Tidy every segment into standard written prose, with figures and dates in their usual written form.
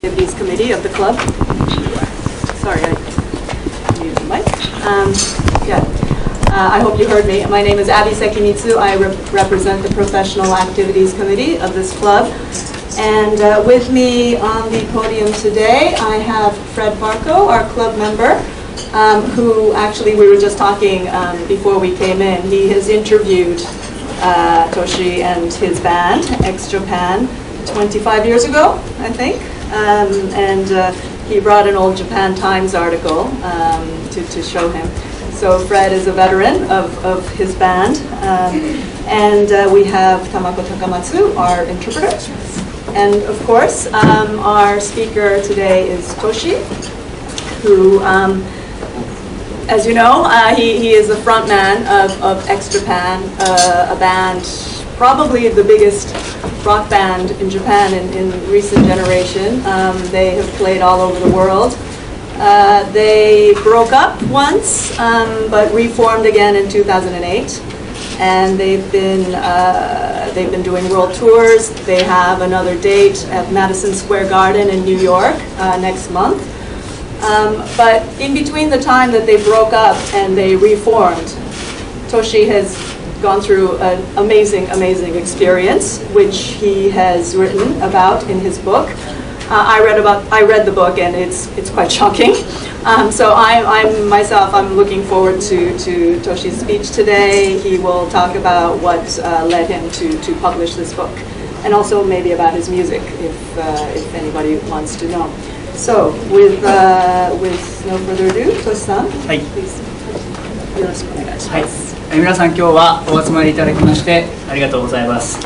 Activities Committee of the club. Sorry, I muted the mic. I hope you heard me. My name is Abby Sekimitsu. I represent the Professional Activities Committee of this club. And with me on the podium today, I have Fred Barco, our club member, who actually we were just talking before we came in. He has interviewed Toshi and his band, X Japan, 25 years ago, I think. And he brought an old Japan Times article to show him. So Fred is a veteran of his band. And we have Tamako Takamatsu, our interpreter. And of course, our speaker today is Toshi, who, as you know, he is the frontman of X Japan, a band, probably the biggest rock band in Japan in recent generation. They have played all over the world. They broke up once, but reformed again in 2008. And they've been doing world tours. They have another date at Madison Square Garden in New York next month. But in between the time that they broke up and they reformed, Toshi has gone through an amazing experience, which he has written about in his book. I read the book, and it's quite shocking. So I'm looking forward to Toshi's speech today. He will talk about what led him to publish this book, and also maybe about his music, if anybody wants to know. So with no further ado, Toshi-san, please. よろしくお願いします。皆さん、今日はお集まりいただきましてありがとうございます。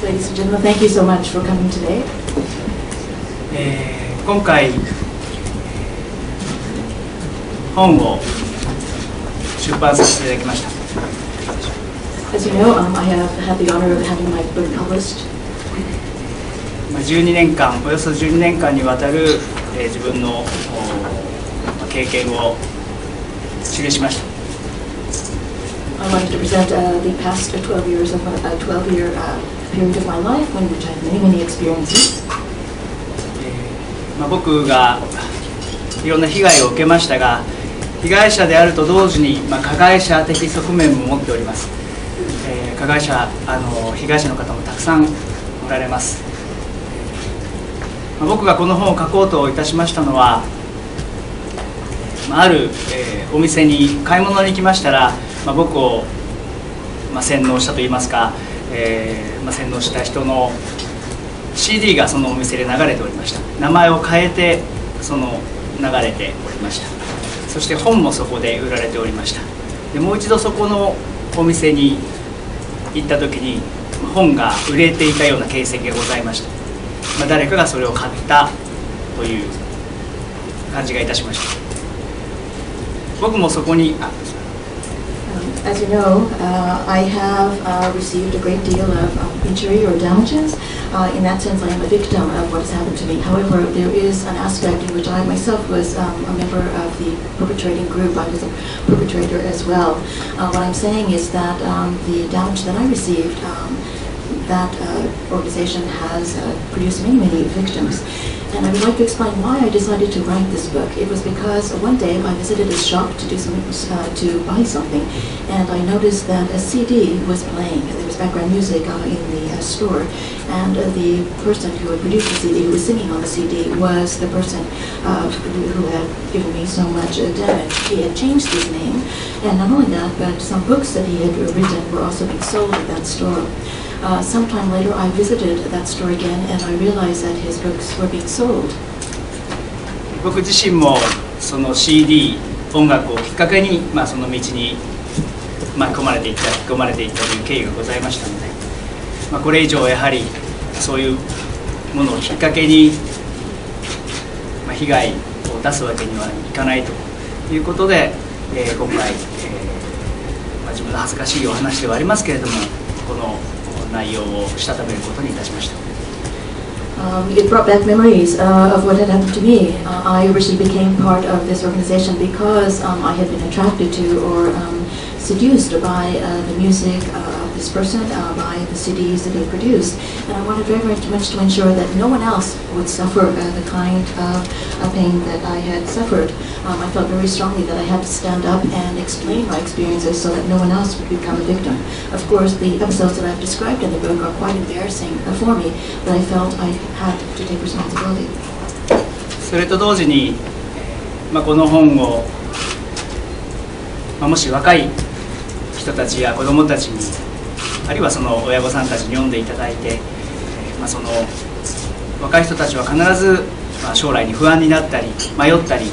Ladies and gentlemen, thank you so much for coming today. 今回本を出版させていただきました。 As you know, I have had the honor of having my book published. 12年間、およそ12年間にわたる、自分の経験を記しました。 I wanted to present the past 12 years of a 12-year period of my life in which I had many experiences. 僕がいろんな被害を受けましたが、被害者であると同時に、加害者的側面も持っております。被害者の方もたくさんおられます。僕がこの本を書こうといたしましたのは、ある、お店に買い物に行きましたら、僕を、洗脳したといいますか、洗脳した人の CD がそのお店で流れておりました。名前を変えて流れておりました。そして本もそこで売られておりました。でもう一度そこのお店に行った時に本が売れていたような形跡がございました。誰かがそれを買ったという感じがいたしました。僕もそこに As you know, I have received a great deal of injury or damages. In that sense, I am a victim of what has happened to me. However, there is an aspect in which I myself was a member of the perpetrating group. I was a perpetrator as well. What I'm saying is that the damage that I received, that organization has produced many victims. And I would like to explain why I decided to write this book. It was because one day I visited a shop to buy something, and I noticed that a CD was playing. There was background music in the store, and the person who had produced the CD, who was singing on the CD, was the person who had given me so much damage. He had changed his name, and not only that, but some books that he had written were also being sold at that store. Sometime later, I visited that store again, and I realized that his books were being sold. 僕自身もその CD 音楽をきっかけに、その道に巻き込まれていったという経緯がございましたので、これ以上やはりそういうものをきっかけに、被害を出すわけにはいかないということで、今回、自分の恥ずかしいお話ではありますけれども、この内容をしたためることにいたしました。It brought back memories of what had happened to me. I originally became part of this organization because I had been attracted to or seduced by the music of the this person by the CDs that he produced. And I wanted very, very much to ensure that no one else would suffer the kind of pain that I had suffered. I felt very strongly that I had to stand up and explain my experiences so that no one else would become a victim. Of course, the episodes that I've described in the book are quite embarrassing for me, but I felt I had to take responsibility. それと同時に、この本を、もし若い人たちや子どもたちに、あるいはその親御さんたちに読んでいただいて、その若い人たちは必ず、将来に不安になったり迷ったり、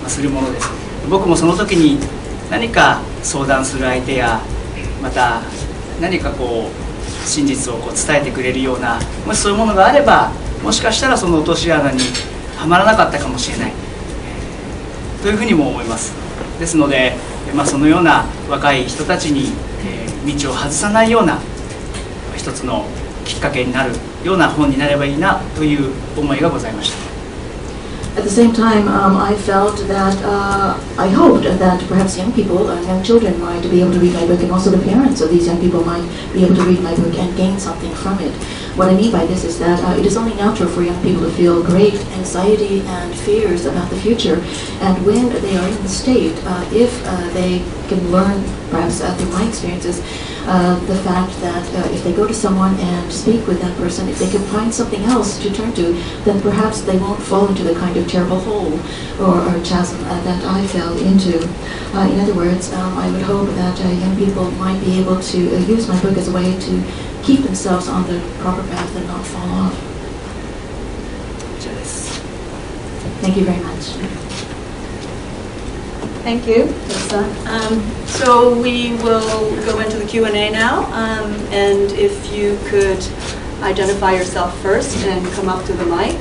するものです。僕もその時に何か相談する相手や、また何か真実を伝えてくれるような、もしそういうものがあれば、もしかしたらその落とし穴にはまらなかったかもしれない、というふうにも思います。ですので、そのような若い人たちに、道を外さないような一つのきっかけになるような本になればいいなという思いがございました。At the same time, I felt that I hoped that perhaps young people, young children might be able to read my book, and also the parents of these young people might be able to read my book and gain something from it. What I mean by this is that it is only natural for young people to feel great anxiety and fears about the future. And when they are in the state, if they can learn, perhaps through my experiences, the fact that if they go to someone and speak with that person, if they can find something else to turn to, then perhaps they won't fall into the kind of terrible hole or chasm that I fell into. In other words, I would hope that young people might be able to use my book as a way to keep themselves on the proper path and not fall off. Thank you very much. Thank you, Lisa. So we will go into the Q&A now, and if you could identify yourself first and come up to the mic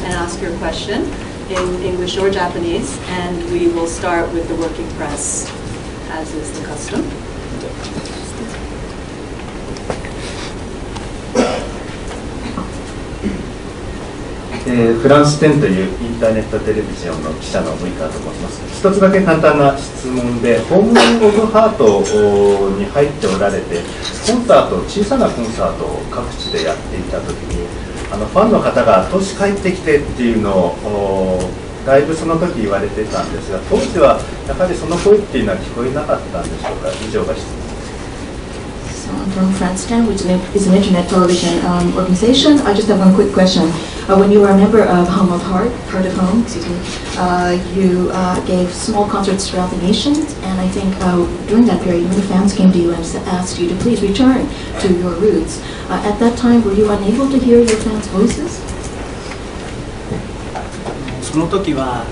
and ask your question in English or Japanese, and we will start with the working press, as is the custom. フランス10というインターネットテレビジョンの記者の及川と申します。一つだけ簡単な質問で、ホームオブハートに入っておられて、コンサート、小さなコンサートを各地でやっていたときに、ファンの方が都市帰ってきてっていうのをだいぶその時言われてたんですが、当時はやはりその声っていうのは聞こえなかったんでしょうか。以上が質問。From France 10, which is an internet television organization. I just have one quick question. When you were a member of Home of Heart of Home, you gave small concerts throughout the nation, and I think during that period, many fans came to you and asked you to please return to your roots. At that time, were you unable to hear your fans' voices? その時は、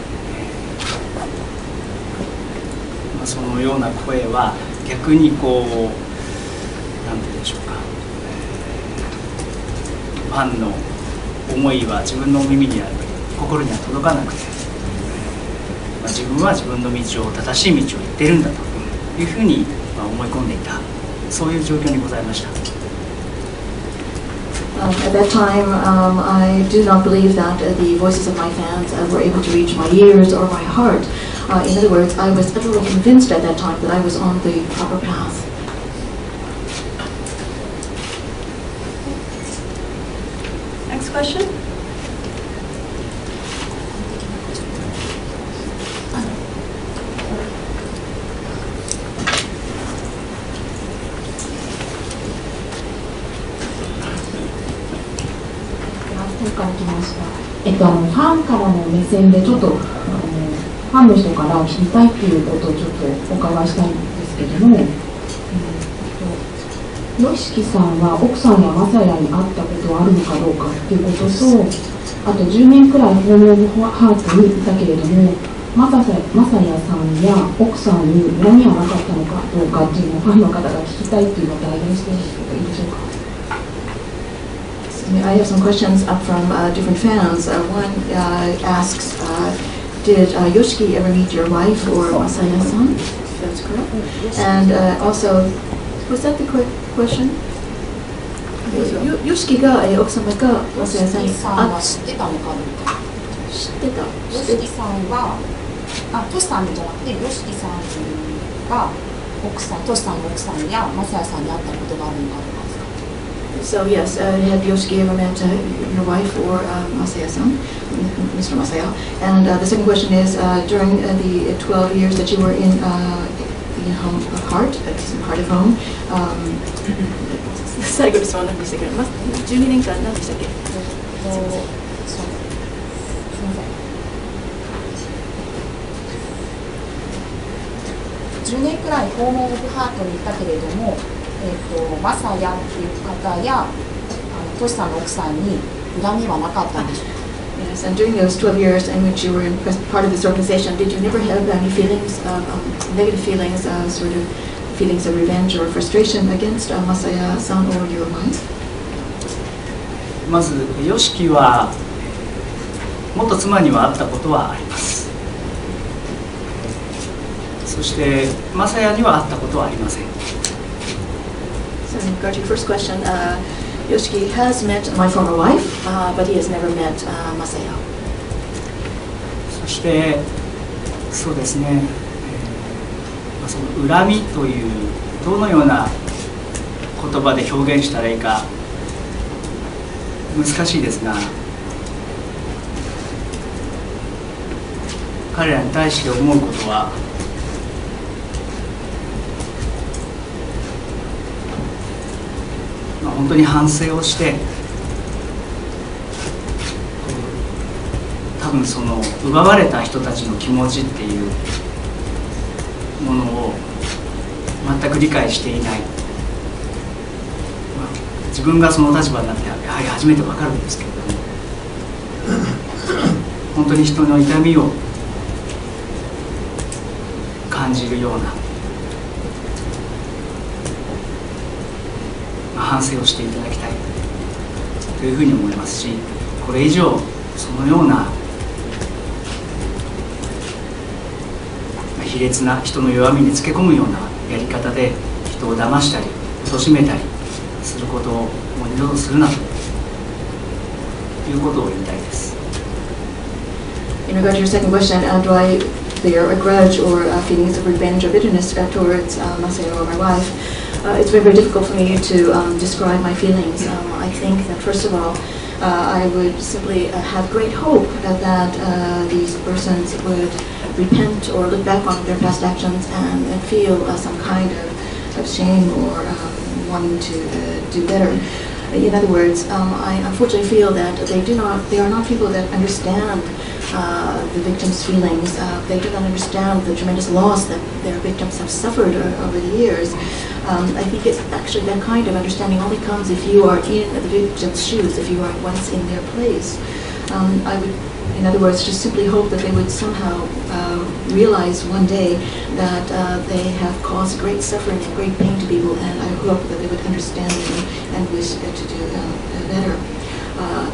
そのような声は逆になんて言うんでしょうか、ファンの思いは自分の耳には心には届かなくて、自分は自分の道を正しい道を行っているんだというふうに思い込んでいた、そういう状況にございました。At that time, I do not believe that the voices of my fans were able to reach my ears or my heart. In other words, I was utterly convinced at that time that I was on the proper path. Next question. fans から来ました。ファンからの目線でちょっとファンの人から聞きたいっていうことをちょっとお伺いしたいんですけども、YOSHIKIさんは奥さんやMASAYAに会ったことはあるのかどうかっていうことと、あと10年くらいホームオブハートにいたけれども、MASAYAさんや奥さんに恨みはなかったのかどうかっていうのをファンの方が聞きたいっていうのを代弁しているんですけどいいでしょうか。I have some questions up from different fans. One asks, did YOSHIKI ever meet your wife or MASAYA-san? That's correct. And also, was that the correct question? YOSHIKI が奥様がMASAYAさんに知ってたのかどうか。知ってた。YOSHIKIさんは、トシさんじゃなくてYOSHIKIさんが奥さん、トシさんの奥さんやマサヤさんに会ったことがあるのかとかですか。So yes, have Yoshiki ever met your wife or Masaya-san, Mr. Masaya? And the second question is, during the 12 years that you were in home of heart, heart of home, 最後に質問なんでしたけど、12年間何でしたっけ？すみません。10年くらいホームオブハートにいたけれども、マサヤっていう方やトシさんの奥さんに恨みはなかったんでしょうか。Yes, and during those 12 years in which you were in part of this organization, did you never have any feelings of negative feelings, sort of feelings of revenge or frustration against Masaya-san or your wife? まずYOSHIKIは元妻には会ったことはあります。そしてMASAYAには会ったことはありません。So in regard to your first question, Yoshiki has met my former wife, but he has never met Masaya. そしてそうですね、その恨みというどのような言葉で表現したらいいか難しいですが、彼らに対して思うことは本当に反省をして、多分その奪われた人たちの気持ちっていうものを全く理解していない、自分がその立場になってやはり初めて分かるんですけれども、本当に人の痛みを感じるような反省をしていただきたいというふうに思いますし、これ以上そのような卑劣な人の弱みにつけ込むようなやり方で人を騙したり貶めたりすることをもう二度とするなということを言いたいです。In regard to your second question, do I bear a grudge or feelings of revenge or bitterness towards Masaya or my wife? It's very, very difficult for me to describe my feelings. I think that first of all, I would simply have great hope that these persons would repent or look back on their past actions and feel some kind of shame or wanting to do better. In other words, I unfortunately feel that they are not people that understand the victims' feelings. They do not understand the tremendous loss that their victims have suffered over the years. I think it's actually that kind of understanding only comes if you are in the victim's shoes, if you are once in their place. I would, in other words, just simply hope that they would somehow realize one day that they have caused great suffering and great pain to people, and I hope that they would understand and wish to do better.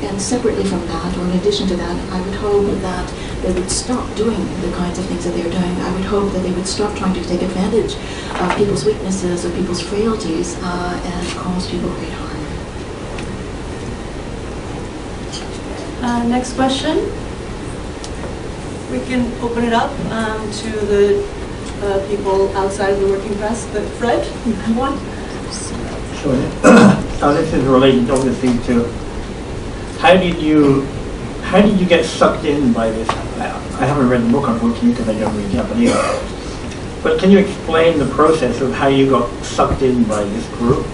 And separately from that, or in addition to that, I would hope that they would stop doing the kinds of things that they're doing. I would hope that they would stop trying to take advantage of people's weaknesses or people's frailties and cause people great harm. Next question. We can open it up to the people outside of the working press. But Fred, you have one? Sure. This is related obviously to how did you get sucked in by this? I haven't read the book unfortunately because I don't read Japanese. But can you explain the process of how you got sucked in by this group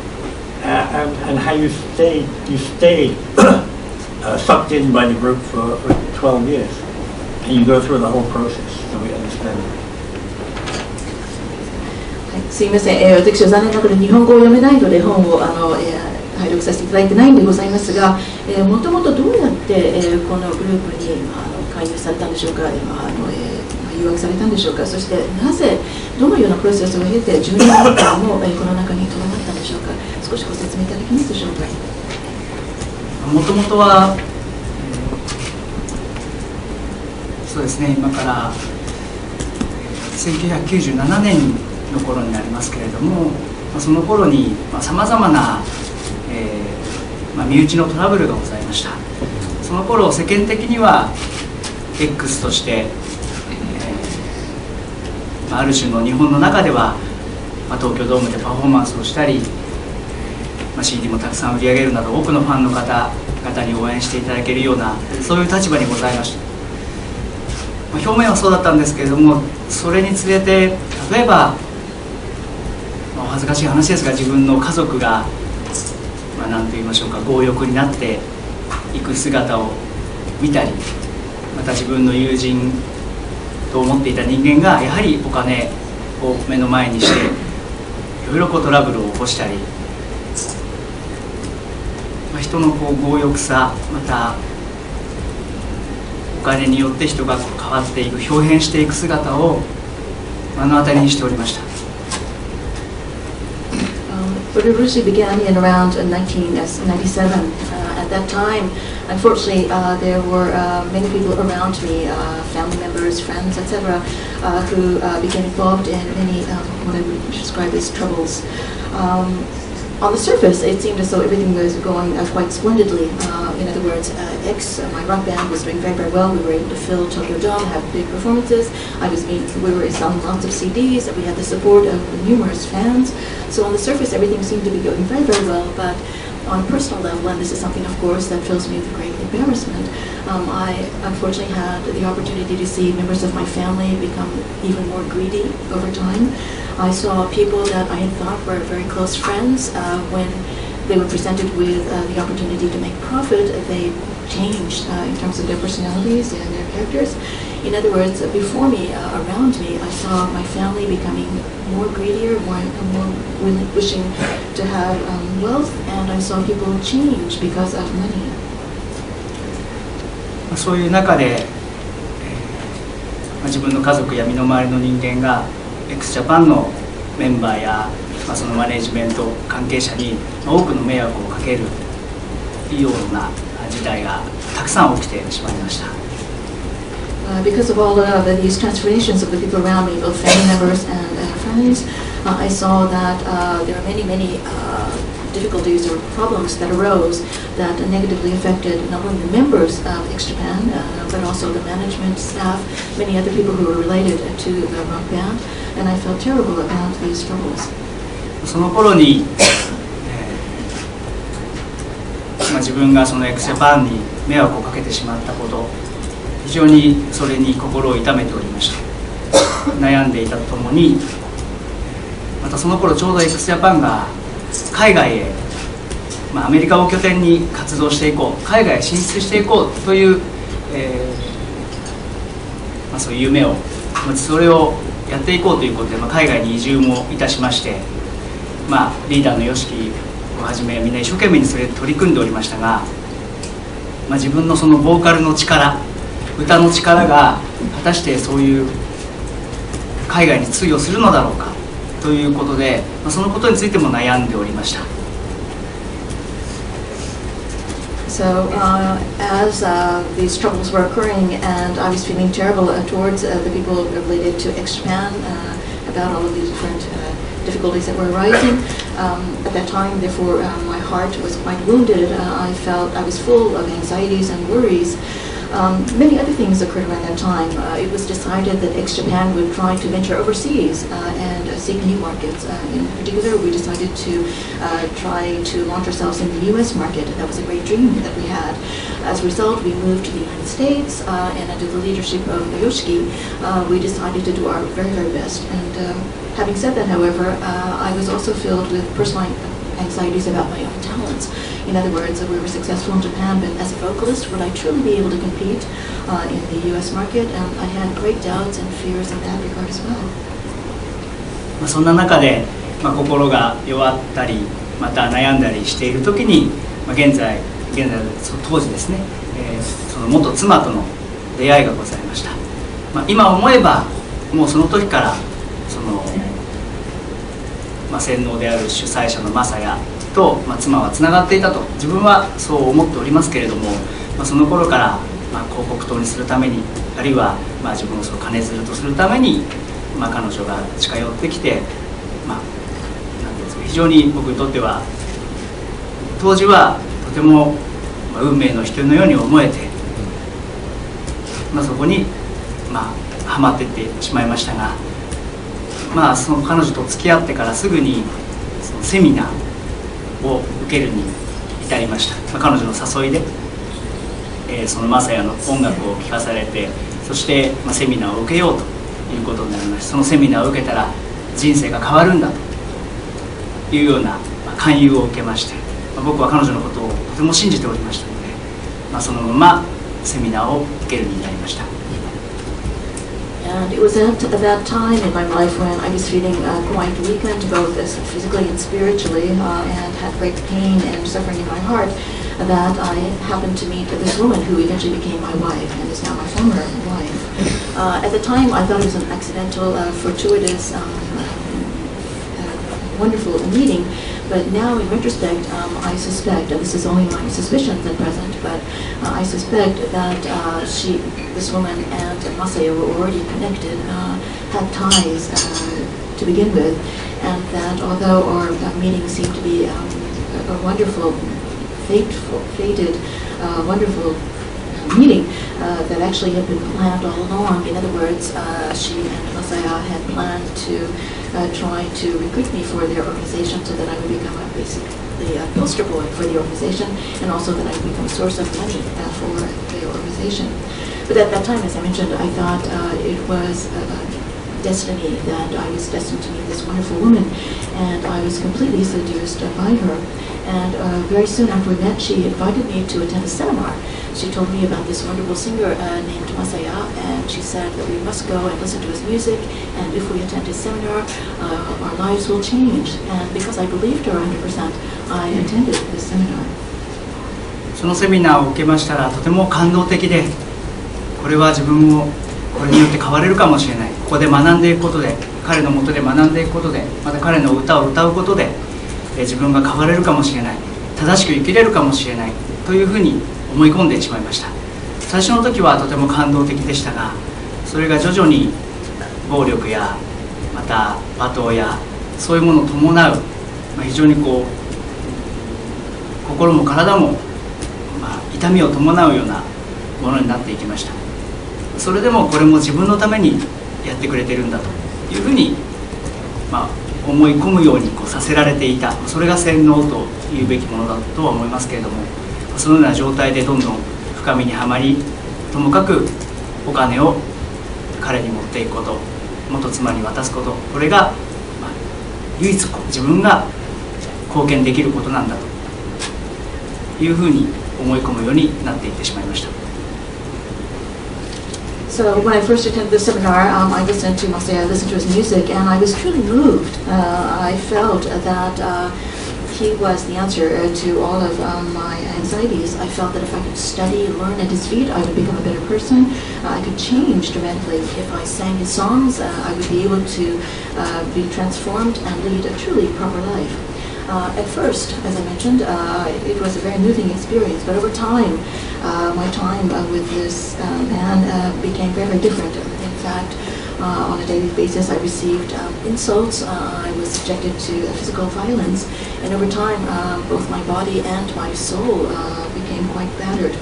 and how you stayed sucked in by the group for 12 years? Can you go through the whole process so we understand it? すいません、私は残念ながら日本語を読めないので本を拝読させていただいてないんでございますが、もともとどうやって、このグループに介入されたんでしょうか、誘惑されたんでしょうか、そしてなぜどのようなプロセスを経て10年間も、この中にとどまったんでしょうか、少しご説明いただけますでしょうか。もともとは、そうですね、今から1997年の頃になりますけれども、その頃にさまざまな身内のトラブルがございました。その頃世間的には X として、ある種の日本の中では東京ドームでパフォーマンスをしたり、CD もたくさん売り上げるなど多くのファンの方々に応援していただけるようなそういう立場にございました。表面はそうだったんですけれども、それにつれて例えば、お恥ずかしい話ですが自分の家族が、何と言いましょうか、強欲になっていく姿を見たり、また自分の友人と思っていた人間がやはりお金を目の前にしていろいろトラブルを起こしたり、人の強欲さ、またお金によって人が変わっていく、表変していく姿を目の当たりにしておりました。But it really began in around 1997. At that time, unfortunately, there were many people around me, family members, friends, etc., who became involved in many what I would describe as troubles. On the surface, it seemed as though everything was going quite splendidly. In other words, X, my rock band, was doing very, very well. We were able to fill Tokyo Dome, have big performances. We were selling lots of CDs. We had the support of numerous fans. So on the surface, everything seemed to be going very, very well. But on a personal level, and this is something, of course, that fills me with great embarrassment, I unfortunately had the opportunity to see members of my family become even more greedy over time. I saw people that I had thought were very close friends, when they were presented with the opportunity to make profit, they changed in terms of their personalities and their characters. In other words, before me, around me, I saw my family becoming more greedier, more wishing to have wealth, and I saw people change because of money. そういう中で、自分の家族や身の回りの人間が x ジャパンのメンバーや、そのマネジメント関係者に多くの迷惑をかけるような事態がたくさん起きてしまいました。Because of all these transformations of the people around me, both family members and friends, I saw that there are many, many difficulties or problems that arose that negatively affected not only the members of X Japan, but also the management staff, many other people who were related to the rock band, and I felt terrible about these troubles. その頃に、自分がその X ジャパンに迷惑をかけてしまったこと、非常にそれに心を痛めておりました。悩んでいたとともに、またその頃ちょうど X ジャパンが海外へ、アメリカを拠点に活動していこう、海外へ進出していこうという、そういう夢を持ち、それをやっていこうということで、海外に移住もいたしまして、リーダーの YOSHIKI をはじめみんな一生懸命にそれで取り組んでおりましたが、自分のそのボーカルの力、歌の力が果たしてそういう海外に通用するのだろうかということで、そのことについても悩んでおりました。So as these troubles were occurring, and I was feeling terrible towards the people related to X Japan about all of these different difficulties that were arising. At that time, therefore, my heart was quite wounded. I felt I was full of anxieties and worries. Many other things occurred around that time. It was decided that X Japan would try to venture overseas and seek new markets. In particular, we decided to try to launch ourselves in the U.S. market. That was a great dream that we had. As a result, we moved to the United States, and under the leadership of YOSHIKI, we decided to do our very, very best. And having said that, however, I was also filled with personal anxieties about my own talents. In other words, we were successful in Japan, but as a vocalist, would I truly be able to compete in the U.S. market? And I had great doubts and fears in that regard as well. そんな中で、心が弱ったり、また悩んだりしているときに、現在当時ですね、その元妻との出会いがございました。今思えば、もうその時からその洗脳である主催者のMASAYAと、妻はつながっていたと自分はそう思っておりますけれども、その頃から、広告塔にするために、あるいは、自分をそう金づるとするために、彼女が近寄ってきて、なんていうんですか、非常に僕にとっては当時はとても、運命の人のように思えて、そこに、はまっていってしまいましたが、その彼女と付き合ってからすぐにそのセミナーを受けるに至りました。彼女の誘いで、そのMASAYAの音楽を聴かされて、そして、セミナーを受けようということになりました。そのセミナーを受けたら人生が変わるんだというような勧誘を受けまして、僕は彼女のことをとても信じておりましたので、そのままセミナーを受けるになりました。And it was at that time in my life when I was feeling quite weakened, both physically and spiritually, and had great pain and suffering in my heart, that I happened to meet this woman who eventually became my wife and is now my former wife. At the time, I thought it was an accidental, fortuitous, wonderful meeting. But now, in retrospect, I suspect, and this is only my suspicions at present, but I suspect that this woman and MASAYA were already connected, had ties to begin with, and that although our meeting seemed to be a wonderful, fated, wonderful meeting that actually had been planned all along. In other words, she and MASAYA had planned to try to recruit me for their organization so that I would become basically a poster boy for the organization, and also that I would become a source of money for the organization. But at that time, as I mentioned, I thought it was destiny, that I was destined to meet this wonderful woman, and I was completely seduced by her. And very soon after we met, she invited me to attend a seminar. She told me about this wonderful singer named MASAYA, and she said that we must go and listen to his music, and if we attend his seminar, our lives will change. And because I believed her 100%, I attended this seminar. そのセミナーを受けましたら、とても感動的で、これは自分もこれによって変われるかもしれない、ここで学んでいくことで、彼のもとで学んでいくことで、また彼の歌を歌うことで、自分が変われるかもしれない、正しく生きれるかもしれないというふうに思い込んでしまいました。最初の時はとても感動的でしたが、それが徐々に暴力やまた罵倒やそういうものを伴う、非常に心も体も、痛みを伴うようなものになっていきました。それでもこれも自分のためにやってくれてるんだというふうに、思い込むようにさせられていた、それが洗脳というべきものだとは思いますけれども、そのような状態でどんどん深みにはまり、ともかくお金を彼に持っていくこと、元妻に渡すこと、これが、唯一自分が貢献できることなんだというふうに思い込むようになっていってしまいました。So when I first attended the seminar, I listened to MASAYA, listened to his music, and I was truly moved. I felt that he was the answer to all of my anxieties. I felt that if I could study and learn at his feet, I would become a better person. I could change dramatically. If I sang his songs, I would be able to be transformed and lead a truly proper life. At first, as I mentioned, it was a very moving experience, but over time, my time with this man became very, very different. In fact, on a daily basis, I received insults, I was subjected to physical violence, and over time, both my body and my soul became quite battered.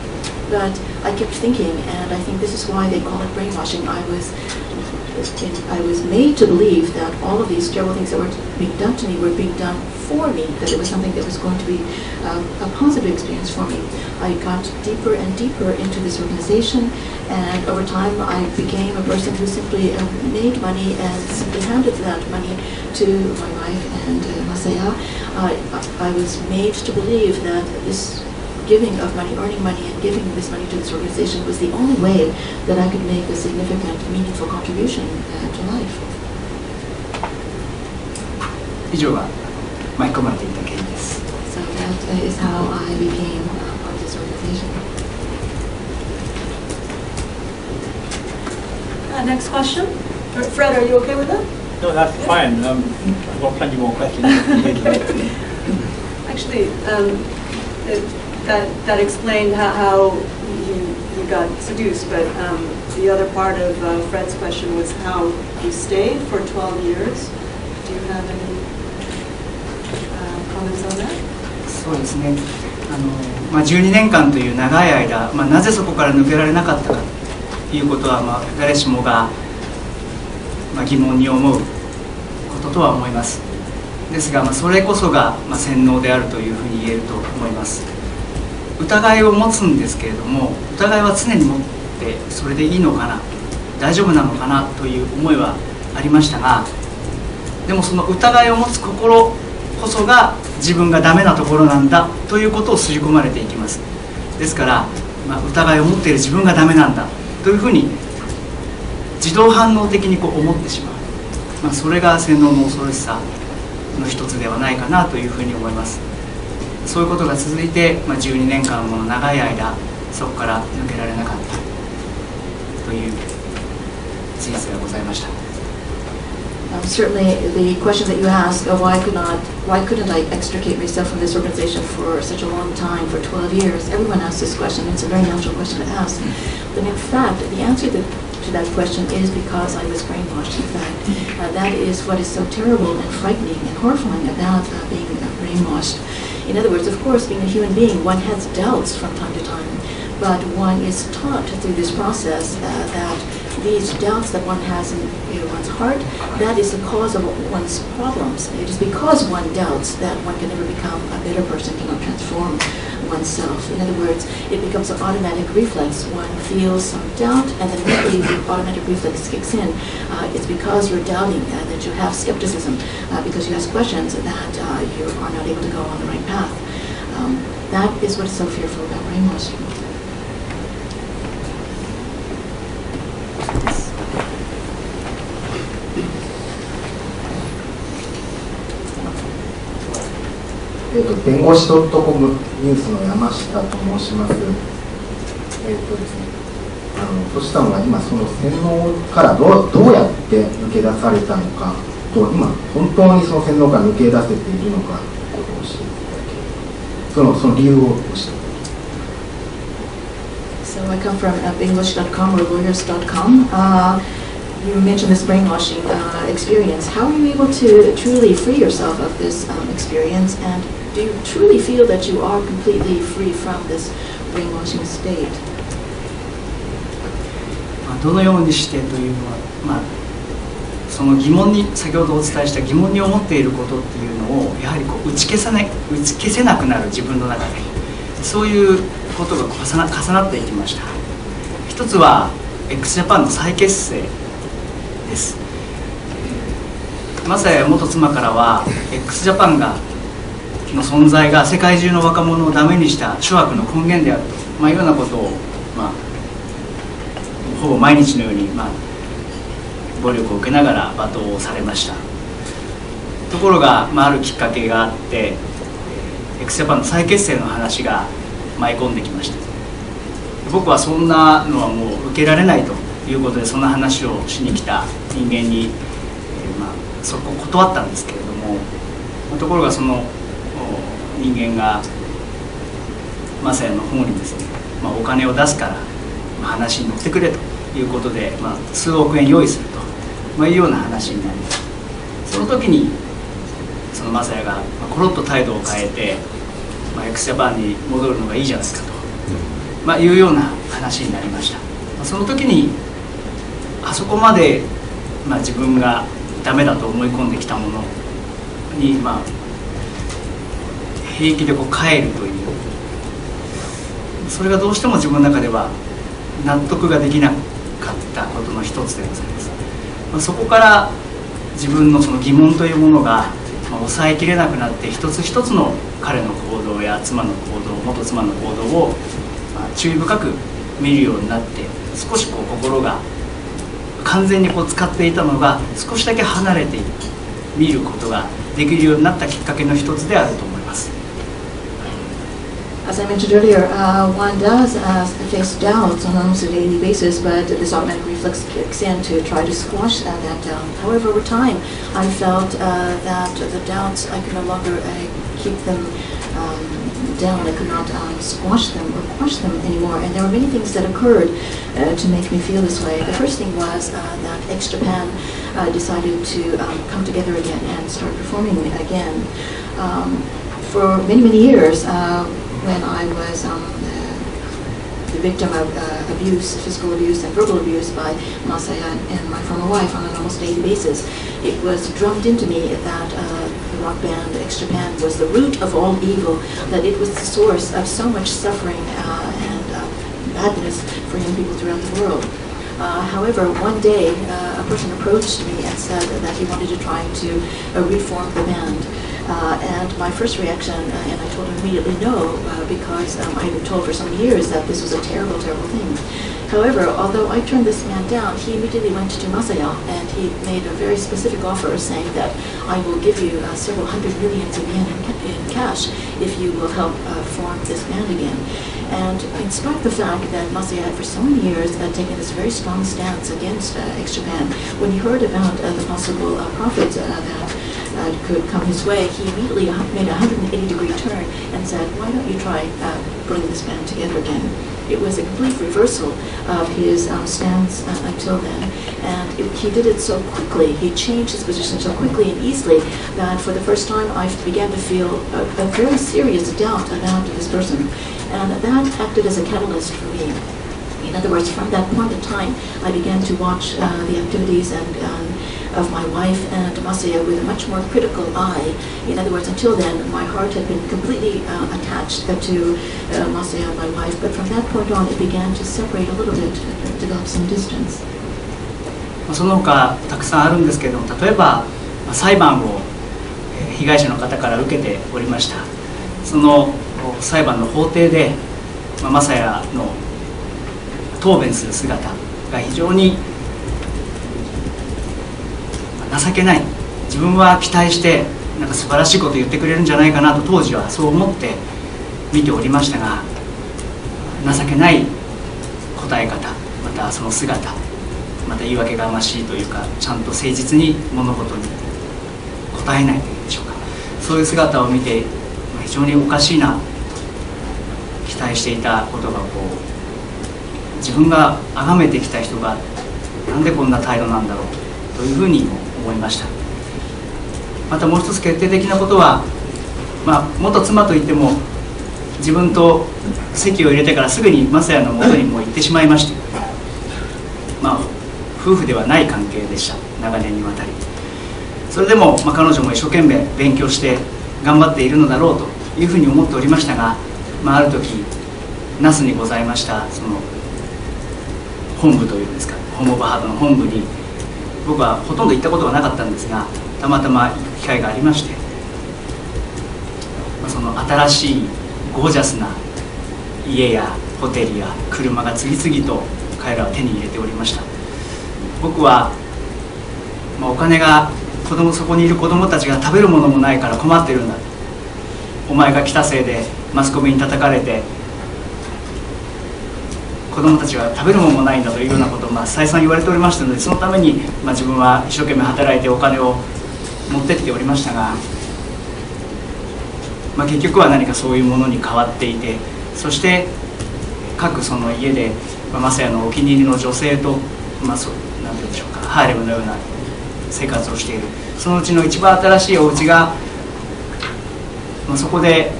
But I kept thinking, and I think this is why they call it brainwashing. I was made to believe that all of these terrible things that were being done to me were being done for me, that it was something that was going to be a positive experience for me. I got deeper and deeper into this organization, and over time I became a person who simply made money and simply handed that money to my wife and MASAYA. I was made to believe that this giving of money, earning money, and giving this money to this organization was the only way that I could make a significant, meaningful contribution to life. 以上が巻き込まれていた経緯です。So that is how I became part of this organization. Next question. Fred, are you okay with that? No, that's fine. I've got plenty more questions. Actually, that explained how you got seduced, but the other part of Fred's question was how you stayed for 12 years. Do you have any comments on that? そうですね。12年間という長い間、なぜそこから抜けられなかったかということは、誰しもが、疑問に思うこととは思います。ですが、それこそが、洗脳であるというふうに言えると思います。疑いを持つんですけれども、疑いは常に持ってそれでいいのかな、大丈夫なのかなという思いはありましたが、でもその疑いを持つ心こそが自分がダメなところなんだということを刷り込まれていきます。ですから、疑いを持っている自分がダメなんだというふうに自動反応的に思ってしまう、それが洗脳の恐ろしさの一つではないかなというふうに思います。そういうことが続いて、12年間もの長い間そこから抜けられなかったという事実がございました。Certainly, the question that you ask, why couldn't I extricate myself from this organization for such a long time, for 12 years? Everyone asks this question. It's a very natural question to ask. But in fact, the answer to that question is because I was brainwashed. In fact, that is what is so terrible and frightening and horrifying about being brainwashed. In other words, of course, being a human being, one has doubts from time to time, but one is taught through this process that these doubts that one has in one's heart, that is the cause of one's problems. It is because one doubts that one can never become a better person, cannot transform oneself. In other words, it becomes an automatic reflex. One feels some doubt, and then immediately the automatic reflex kicks in. It's because you're doubting, that you have skepticism, because you ask questions that you are not able to go on the right path. That is what is so fearful about brainwashing. 弁護士 .com ニュースの山下と申します。トシさんは今その洗脳からどうやって抜け出されたのかと、今本当にその洗脳から抜け出せているのかということを教えていただける、その理由を教えていただける。So I come from English.com or lawyers.com. You mentioned this brainwashing experience. How are you able to truly free yourself of this experience, and do you truly feel that you are completely free from this brainwashing state? どのようにしてというのは、その疑問に、先ほどお伝えした疑問に思っていることっていうのをやはり打ち消せなくなる自分の中で、そういうことが重なっていきました。一つは x ジャパンの再結成です。MASAYA元妻からは x ジャパンの存在が世界中の若者をダメにした諸悪の根源であると、いうようなことを、ほぼ毎日のように、暴力を受けながら罵倒をされました。ところが、あるきっかけがあって、x ジャパンの再結成の話が舞い込んできました。僕はそんなのはもう受けられないということで、そんな話をしに来た人間に、そこを断ったんですけれども、ところがその人間がMASAYAの方にですね、お金を出すから話に乗ってくれということで、数億円用意すると、いうような話になります。その時にそのMASAYAがコロッと態度を変えて、x ジャパンに戻るのがいいじゃないですかと、いうような話になりました。その時にあそこまで、自分がダメだと思い込んできたものに、平気で帰るという、それがどうしても自分の中では納得ができなかったことの一つでございます。そこから自分のその疑問というものが抑えきれなくなって、一つ一つの彼の行動や元妻の行動を注意深く見るようになって、少し心が完全に使っていたのが少しだけ離れている、見ることができるようになったきっかけの一つであると思います。As I mentioned earlier, one does face doubts on almost a daily basis, but this automatic reflex kicks in to try to squash that doubt. However, over time, I felt that the doubts, I could no longer keep them down. I could not squash them or quash them anymore. And there were many things that occurred to make me feel this way. The first thing was that X Japan decided to come together again and start performing again. For many, many years, when I was the victim of abuse, physical abuse and verbal abuse by MASAYA and my former wife on an almost daily basis. It was drummed into me that the rock band X Japan was the root of all evil, that it was the source of so much suffering and badness for young people throughout the world. However, one day a person approached me and said that he wanted to try to reform the band. And my first reaction, and I told him immediately no, because I had been told for so many years that this was a terrible, terrible thing. However, although I turned this man down, he immediately went to MASAYA and he made a very specific offer saying that I will give you several hundred millions of yen in cash if you will help form this band again. And in spite of the fact that MASAYA had for so many years taken this very strong stance against X Japan, when he heard about the possible profits that could come his way, he immediately made a 180-degree turn and said, why don't you try putting this band together again? It was a complete reversal of his stance until then, and he did it so quickly, he changed his position so quickly and easily that for the first time I began to feel a very serious doubt about this person, and that acted as a catalyst for me. In other words, from that point in time, I began to watch the activities of my wife and MASAYA with a much more critical eye. In other words, until then, my heart had been completely attached to MASAYA, my wife, but from that point on, it began to separate a little bit, develop some distance. その他たくさんあるんですけれども、例えば裁判を被害者の方から受けておりました。その裁判の法廷でMASAYAの答弁する姿が非常に情けない。自分は期待してなんか素晴らしいことを言ってくれるんじゃないかなと当時はそう思って見ておりましたが、情けない答え方、またその姿、また言い訳がましいというか、ちゃんと誠実に物事に答えないというんでしょうか、そういう姿を見て非常におかしいな、期待していたことがこう自分が崇めてきた人がなんでこんな態度なんだろうというふうに思いました。またもう一つ決定的なことは、元妻といっても自分と籍を入れてからすぐにMASAYAの元にも行ってしまいまして、夫婦ではない関係でした、長年にわたり。それでも、彼女も一生懸命勉強して頑張っているのだろうというふうに思っておりましたが、ある時那須にございましたその本部というんですか、ホームオブハートの本部に僕はほとんど行ったことがなかったんですが、たまたま行く機会がありまして、その新しいゴージャスな家やホテルや車が次々と彼らは手に入れておりました。僕は、お金がそこにいる子供たちが食べるものもないから困ってるんだ、お前が来たせいでマスコミに叩かれて子供たちは食べるものもないんだというようなことを再三言われておりましたので、そのために自分は一生懸命働いてお金を持ってきておりましたが、結局は何かそういうものに変わっていて、そして各その家でMASAYAのお気に入りの女性と、なんていうんでしょうか、ハーレムのような生活をしている。そのうちの一番新しいお家が、そこで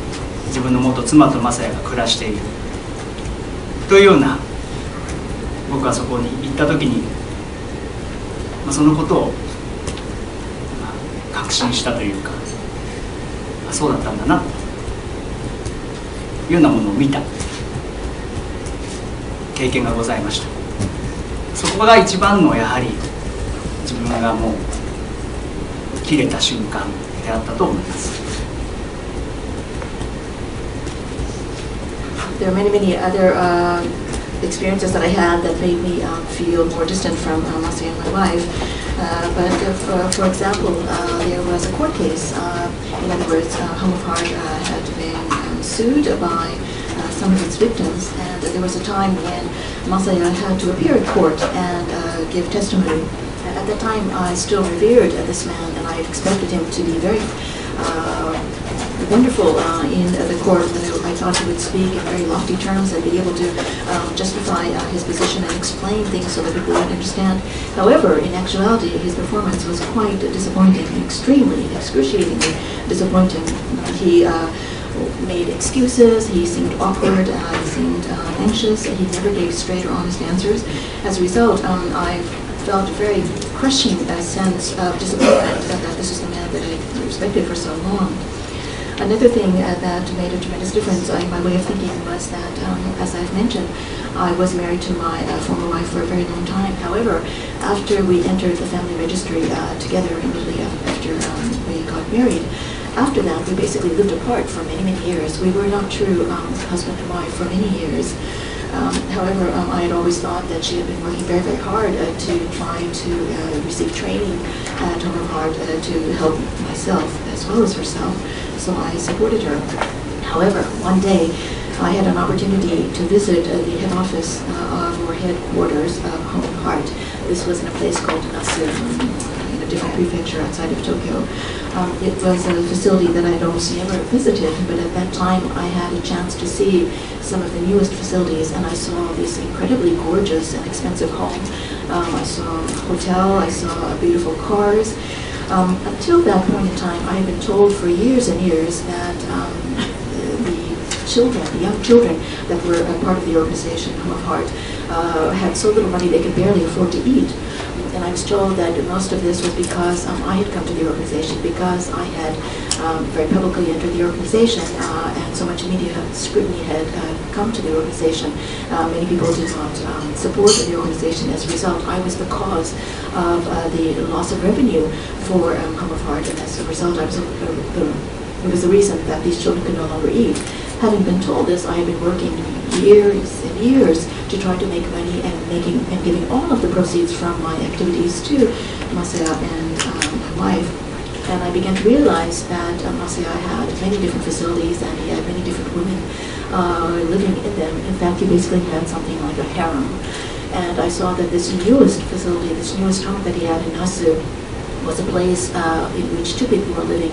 自分の元妻とMASAYAが暮らしているというような、僕はそこに行った時に、そのことを確信したというか、そうだったんだなというようなものを見た経験がございました。そこが一番のやはり自分がもう切れた瞬間であったと思います。There are many other experiences that I had that made me feel more distant from MASAYA and my wife. But for example, there was a court case. In other words, Home of Heart had been sued by some of its victims, and there was a time when MASAYA had to appear in court and give testimony. At that time, I still revered this man, and I expected him to be very wonderful in the court. I thought he would speak in very lofty terms and be able to justify his position and explain things so that people would understand. However, in actuality, his performance was quite disappointing, extremely, excruciatingly disappointing. He made excuses, he seemed awkward, he seemed anxious, and he never gave straight or honest answers. As a result, I felt a very crushing sense of disappointment that this is the man that I respected for so long. Another thing that made a tremendous difference in my way of thinking was that, as I've mentioned, I was married to my former wife for a very long time. However, after we entered the family registry together immediately after we got married, after that we basically lived apart for many, many years. We were not true husband and wife for many years. However, I had always thought that she had been working very, very hard to try to receive training at Home of Heart to help myself as well as herself. So I supported her. However, one day I had an opportunity to visit the head office or headquarters of Home of Heart. This was in a place called Nasu, in a different prefecture outside of Tokyo. It was a facility that I had almost never visited, but at that time I had a chance to see some of the newest facilities, and I saw this incredibly gorgeous and expensive home. I saw a hotel, I saw beautiful cars. Until that point in time, I had been told for years and years that the young children that were a part of the organization, Home of Heart, had so little money they could barely afford to eat. And I was told that most of this was because I had come to the organization, because I had very publicly entered the organization, and so much media scrutiny had come to the organization. Many people did not support the organization. As a result, I was the cause of the loss of revenue for Home of Heart, and as a result, it was the reason that these children could no longer eat. Having been told this, I had been working years and years to try to make money and giving all of the proceeds from my activities to Masaya and my wife. And I began to realize that Masaya had many different facilities and he had many different women living in them. In fact, he basically had something like a harem. And I saw that this newest facility, this newest home that he had in Nasu, was a place in which two people were living,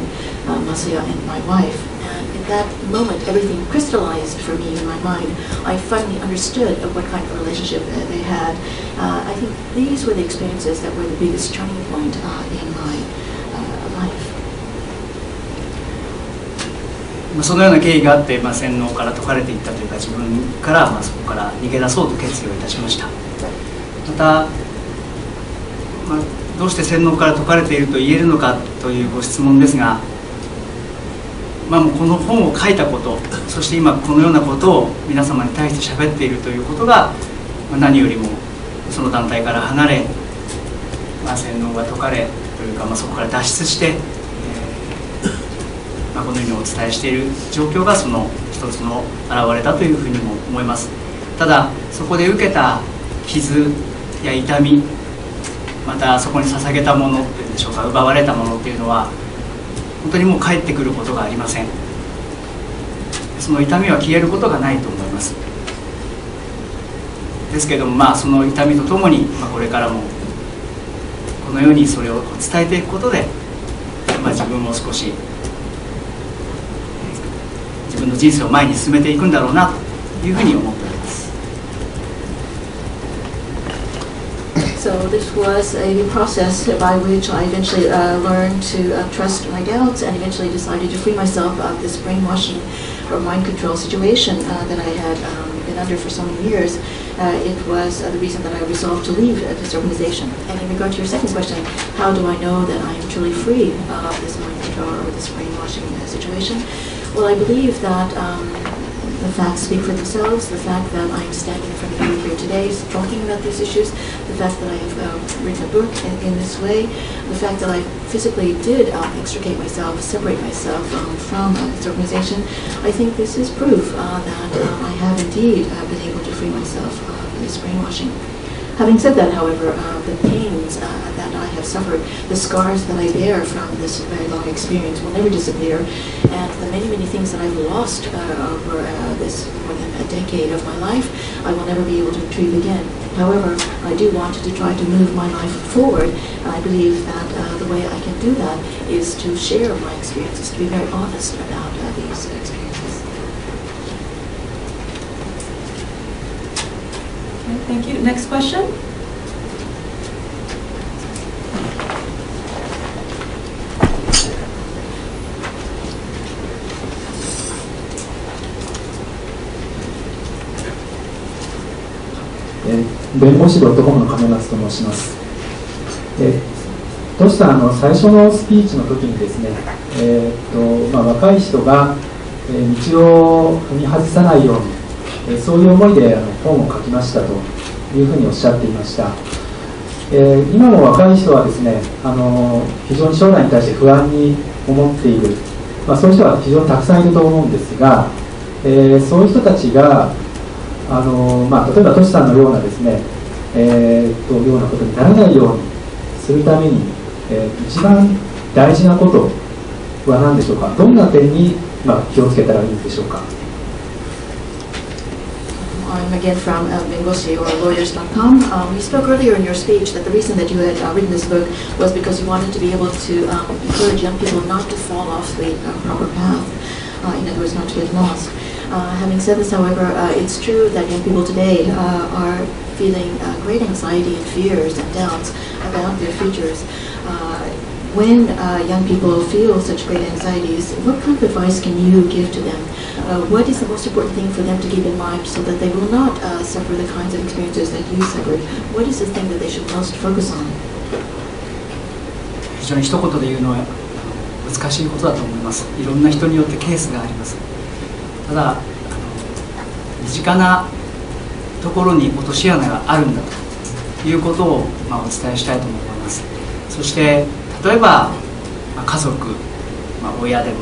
Masaya and my wife. And in that moment, everything crystallized for me in my mind. I finally understood what kind of relationship they had. I think these were the experiences that were the biggest turning point in my life. そのような経緯があって、洗脳から解かれていったというか、自分から、そこから逃げ出そうと決意をいたしました。また、どうして洗脳から解かれていると言えるのかというご質問ですが、もうこの本を書いたこと、そして今このようなことを皆様に対して喋っているということが、何よりもその団体から離れ、洗脳が解かれというか、そこから脱出して、このようにお伝えしている状況がその一つの現れだというふうにも思います。ただそこで受けた傷や痛み、またそこに捧げたものっていうんでしょうか、奪われたものっていうのは本当にもう帰ってくることがありません。その痛みは消えることがないと思います。ですけども、その痛みとともに、これからもこのようにそれを伝えていくことで、自分も少し自分の人生を前に進めていくんだろうなというふうに思っております。So this was a process by which I eventually learned to trust my doubts and eventually decided to free myself of this brainwashing or mind control situation that I had been under for so many years. It was the reason that I resolved to leave this organization. And in regard to your second question, how do I know that I am truly free of this mind control or this brainwashing situation? Well, I believe that the facts speak for themselves. The fact that I am standing in front of you here today talking about these issues, the fact that I have written a book in this way, the fact that I physically did extricate myself, separate myself from this organization, I think this is proof that I have indeed been able to free myself of this brainwashing. Having said that, however, the pains that I have suffered, the scars that I bear from this very long experience will never disappear, and the many, many things that I've lost over this more than a decade of my life, I will never be able to retrieve again. However, I do want to try to move my life forward, and I believe that the way I can do that is to share my experiences, to be very honest about these experiences. Okay, thank you. Next question. 弁護士 .com の亀松と申します。トシさん、最初のスピーチの時にですね、若い人が道を踏み外さないように、そういう思いで本を書きましたというふうにおっしゃっていました。今も若い人はですね、非常に将来に対して不安に思っている、そういう人は非常にたくさんいると思うんですが、そういう人たちが例えばトシさんのようなですね、ようなことにならないようにするために、一番大事なことは何でしょうか。どんな点に、気をつけたらいいんでしょうか。I'm again from Bengoshi or lawyers.com. You spoke earlier in your speech that the reason that you had written this book was because you wanted to be able to encourage young people not to fall off the proper path, in other words, not to get lost. Having said this, however, it's true that young people today are feeling great anxiety and fears and doubts about their futures. When young people feel such great anxieties, what kind of advice can you give to them? What is the most important thing for them to keep in mind so that they will not suffer the kinds of experiences that you suffered? What is the thing that they should most focus on? 非常に一言で言うのは難しいことだと思います。いろんな人によってケースがあります。ただ身近なところに落とし穴があるんだということを、お伝えしたいと思います。そして例えば、家族、親でも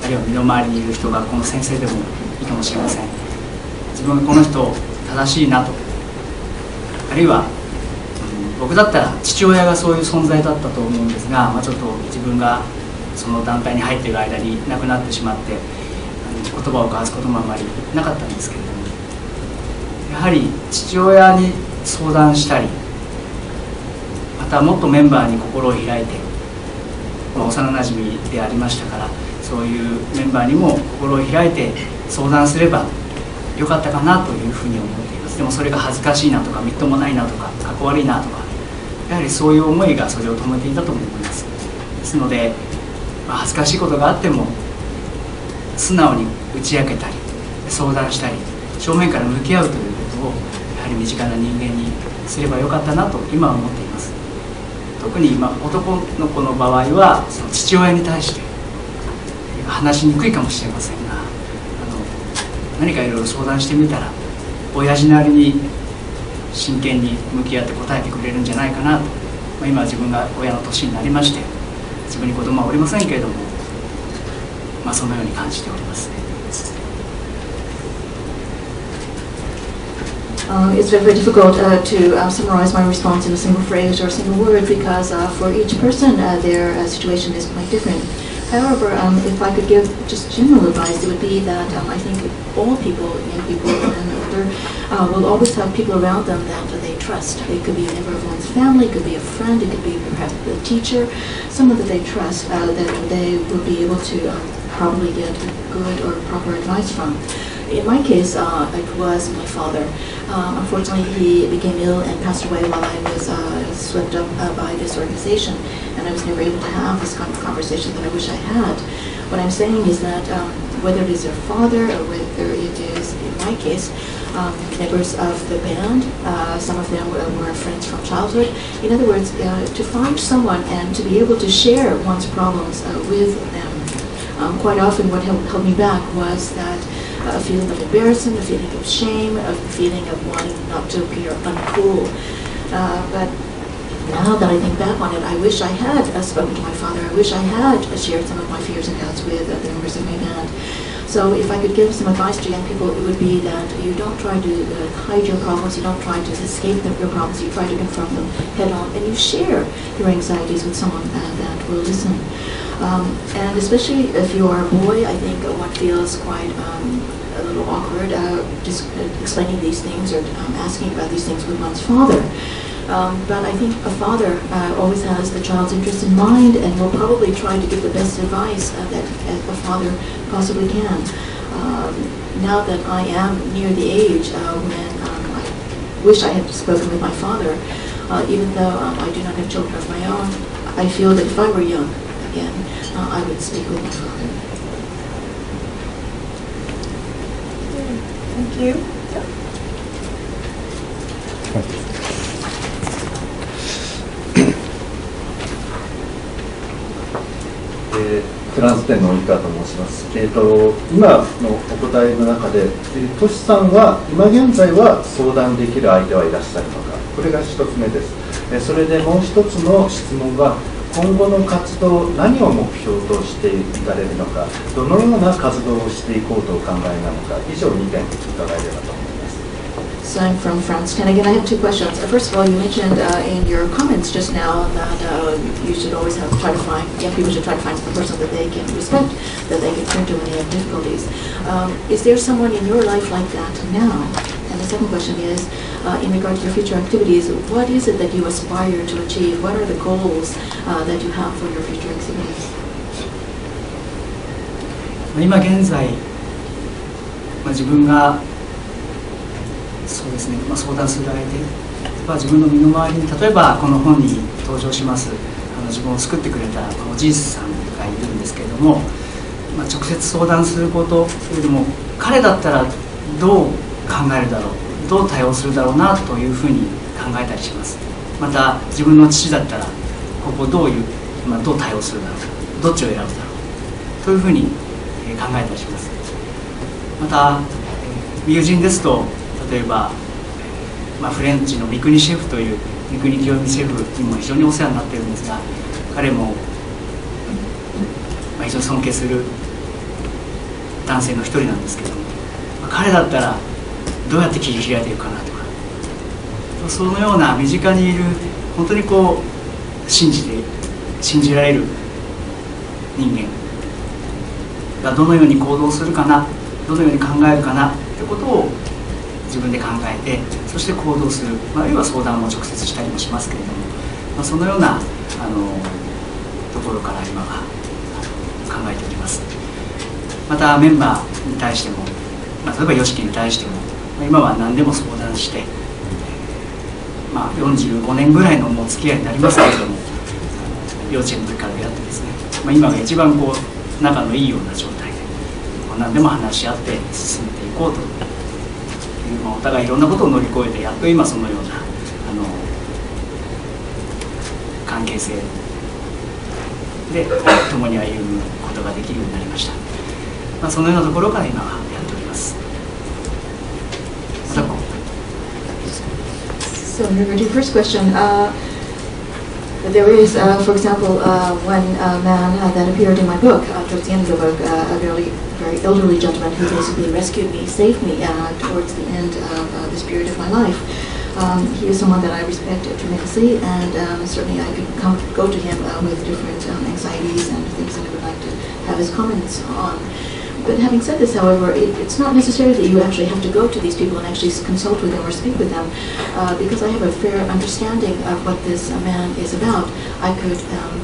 あるいは身の回りにいる人がこの先生でもいいかもしれません。自分がこの人正しいなと、あるいは、僕だったら父親がそういう存在だったと思うんですが、ちょっと自分がその団体に入っている間に亡くなってしまって言葉を交わすこともあまりなかったんですけれども、やはり父親に相談したり、またもっとメンバーに心を開いて、幼なじみでありましたから、そういうメンバーにも心を開いて相談すればよかったかなというふうに思っています。でもそれが恥ずかしいなとかみっともないなとかかっこ悪いなとか、やはりそういう思いがそれを止めていたと思います。ですので、恥ずかしいことがあっても素直に打ち明けたり相談したり正面から向き合うということをやはり身近な人間にすればよかったなと今は思っています。特に男の子の場合はその父親に対して話しにくいかもしれませんが、何かいろいろ相談してみたら親父なりに真剣に向き合って答えてくれるんじゃないかなと、今自分が親の年になりまして自分に子供はおりませんけれども、そのように感じております。It's very difficult to summarize my response in a single phrase or a single word because for each person their situation is quite different. However, if I could give just general advice, it would be that I think all people, young people and older, will always have people around them that they trust. It could be a member of one's family, it could be a friend, it could be perhaps a teacher, someone that they trust that they will be able to probably get good or proper advice from. In my case, it was my father. Unfortunately, he became ill and passed away while I was swept up by this organization, and I was never able to have this kind of conversation that I wish I had. What I'm saying is that whether it is your father or whether it is, in my case, members of the band, some of them were friends from childhood. In other words, to find someone and to be able to share one's problems with them. Quite often what held me back was that a feeling of embarrassment, a feeling of shame, a feeling of wanting not to appear uncool. But now that I think back on it, I wish I had spoken to my father. I wish I had shared some of my fears and doubts with the members of my band. So if I could give some advice to young people, it would be that you don't try to hide your problems, you don't try to escape your problems, you try to confront them head on, and you share your anxieties with someone that will listen. And especially if you are a boy, I think one feels quite a little awkward just explaining these things or asking about these things with one's father. But I think a father always has the child's interest in mind and will probably try to give the best advice that a father possibly can. Now that I am near the age when I wish I had spoken with my father, even though I do not have children of my own, I feel that if I were young again, I would speak with my father. Thank you. ランス店の及川と申します。今のお答えの中で、トシさんは今現在は相談できる相手はいらっしゃるのか、これが1つ目です。それでもう1つの質問は、今後の活動、何を目標としていかれるのか、どのような活動をしていこうとお考えなのか、以上2点伺えればと思います。So I'm from France. And again, I have two questions. First of all, you mentioned in your comments just now that you should always try to find, young people should try to find the person that they can respect, that they can turn to when they have difficulties. Is there someone in your life like that now? And the second question is, in regard to your future activities, what is it that you aspire to achieve? What are the goals that you have for your future activities? 今現在、自分がそうですね、相談する相手は自分の身の回りに、例えばこの本に登場します自分を救ってくれたおじいさんがいるんですけれども、直接相談することよりも彼だったらどう考えるだろう、どう対応するだろうなというふうに考えたりします。また自分の父だったらここどう対応するだろう、どっちを選ぶだろうというふうに考えたりします。また友人ですと、例えば、フレンチの三國シェフという三國清美シェフにも非常にお世話になっているんですが、彼も、非常に尊敬する男性の一人なんですけども、彼だったらどうやって切り開いていくかなとか、そのような身近にいる本当に信じられる人間がどのように行動するかな、どのように考えるかなということを自分で考えて、そして行動する、要は相談も直接したりもしますけれども、そのようなところから今は考えております。またメンバーに対しても、例えば YOSHIKI に対しても、今は何でも相談して、45年ぐらいのもう付き合いになりますけれども、幼稚園の時から出会ってですね、今が一番仲のいいような状態で何でも話し合って進めていこうという、お互いいろんなことを乗り越えて、やっと今そのような関係性で共に歩むことができるようになりました。そのようなところから今はやっております。So in regard to your first question, there is, for example, one man that appeared in my book, towards the end of the book, a very elderly gentleman who basically rescued me, saved me towards the end of this period of my life. He is someone that I respect tremendously, and certainly I could go to him with different anxieties and things that I would like to have his comments on. But having said this, however, it's not necessary that you actually have to go to these people and actually consult with them or speak with them, because I have a fair understanding of what this man is about. I could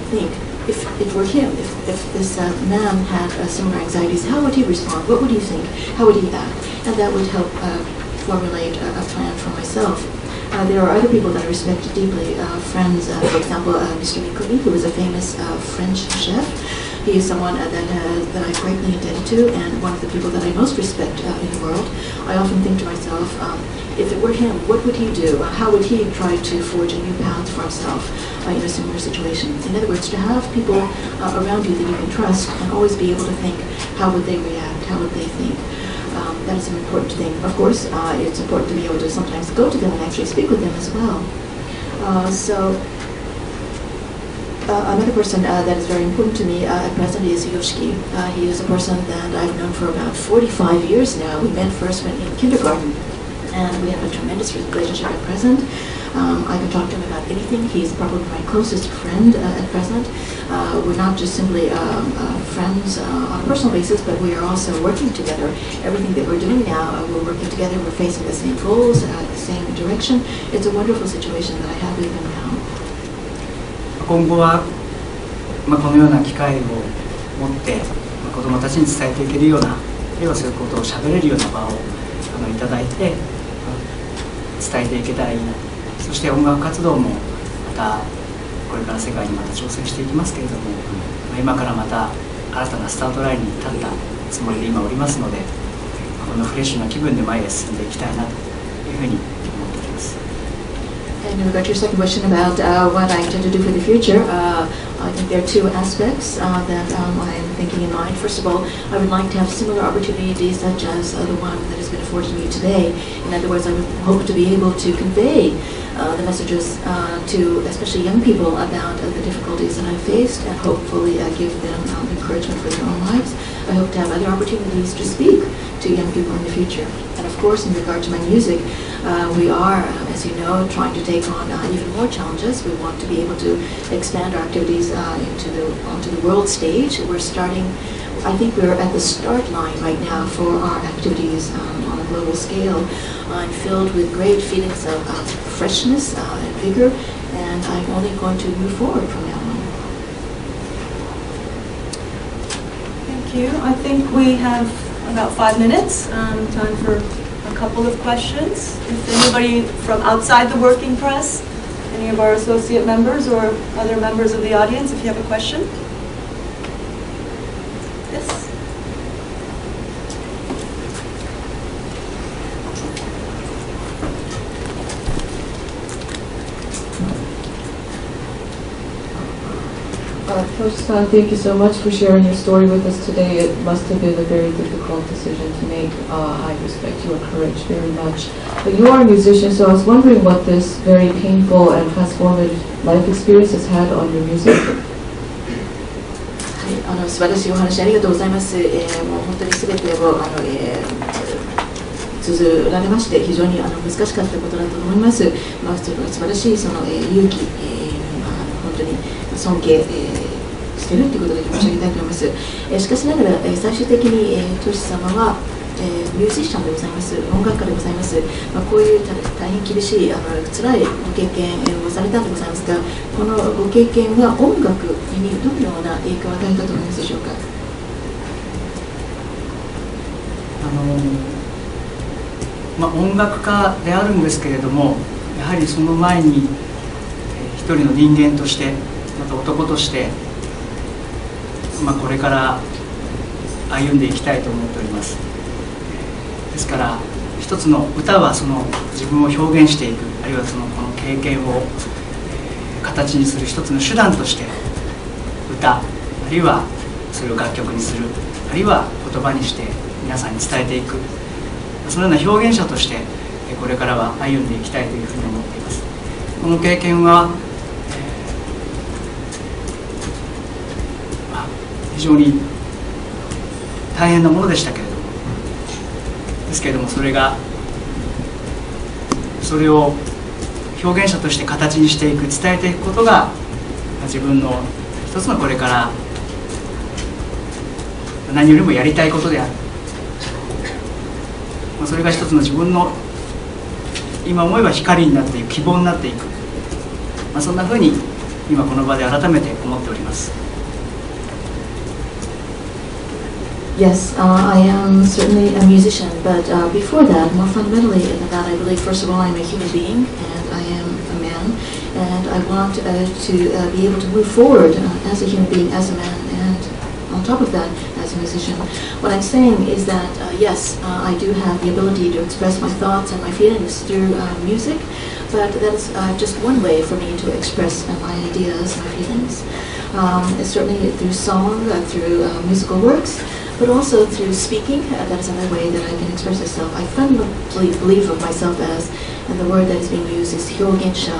think, if it were him, if this man had similar anxieties, how would he respond? What would he think? How would he act? And that would help formulate a plan for myself. There are other people that I respect deeply, friends, for example, Mr. Mikuni, who is a famous French chef. He is someone that I'm greatly indebted to, and one of the people that I most respect in the world. I often think to myself, if it were him, what would he do? How would he try to forge a new path for himself in a similar situation? In other words, to have people around you that you can trust and always be able to think, how would they react? How would they think? That is an important thing. Of course, it's important to be able to sometimes go to them and actually speak with them as well. Another person that is very important to me at present is YOSHIKI. He is a person that I've known for about 45 years now. We met first when in kindergarten, and we have a tremendous relationship at present. I can talk to him about anything. He's probably my closest friend at present. We're not just simply friends on a personal basis, but we are also working together. Everything that we're doing now, we're working together. We're facing the same goals, the same direction. It's a wonderful situation that I have with him now. 今後は、このような機会を持って子どもたちに伝えていけるような、要はそういうことをしゃべれるような場をいただいて伝えていけたらいいな。そして音楽活動もまたこれから世界にまた挑戦していきますけれども、今からまた新たなスタートラインに立ったつもりで今おりますので、このフレッシュな気分で前へ進んでいきたいなというふうに思っております。And in regard to your second question about what I intend to do for the future, I think there are two aspects that I'm thinking in mind. First of all, I would like to have similar opportunities such as the one that has been afforded me today. In other words, I would hope to be able to convey the messages to especially young people about the difficulties that I've faced, and hopefully give them encouragement for their own lives. I hope to have other opportunities to speak to young people in the future. And of course, in regard to my music, we are, as you know, trying to take on even more challenges. We want to be able to expand our activities onto the world stage. We're starting, I think we're at the start line right now for our activities on a global scale. I'm filled with great feelings of freshness and vigor, and I'm only going to move forward from now on. Thank you. I think we have about 5 minutes, time for a couple of questions. If anybody from outside the working press, any of our associate members or other members of the audience, if you have a question. Yes? Toshi-san, thank you so much for sharing your story with us today. It must have been a very difficult decision to make. I respect your courage very much. But you are a musician, so I was wondering what this very painful and transformative life experience has had on your music. 素晴らしいお話ありがとうございます。もう本当に全てを綴られまして非常に難しかったことだと思います。素晴らしいその勇気、本当に尊敬しているということだけ申し上げたいと思います。しかしながら最終的にトシ様はミュージシャンでございます。音楽家でございます。こういう大変厳しい辛いご経験をされたんでございますが、このご経験は音楽にどのような影響を与えたと思いますでしょうか。音楽家であるんですけれども、やはりその前に一人の人間として、また男として、これから歩んでいきたいと思っております。ですから一つの歌はその自分を表現していく、あるいはこの経験を形にする一つの手段として歌、あるいはそれを楽曲にする、あるいは言葉にして皆さんに伝えていく、そのような表現者としてこれからは歩んでいきたいというふうに思っています。この経験は、非常に大変なものでしたけれども、ですけれどもそれを表現者として形にしていく、伝えていくことが自分の一つのこれから何よりもやりたいことである。それが一つの自分の今思えば光になっていく、希望になっていく、そんなふうに今この場で改めて思っております。Yes, I am certainly a musician, but before that, more fundamentally than that, I believe, first of all, I'm a human being, and I am a man, and I want to be able to move forward as a human being, as a man, and on top of that, as a musician. What I'm saying is that, yes, I do have the ability to express my thoughts and my feelings through music, but that's just one way for me to express my ideas, my feelings. Certainly through song, through musical works, but also through speaking. That is another way that I can express myself. I fundamentally believe of myself as, and the word that is being used is hyogensha,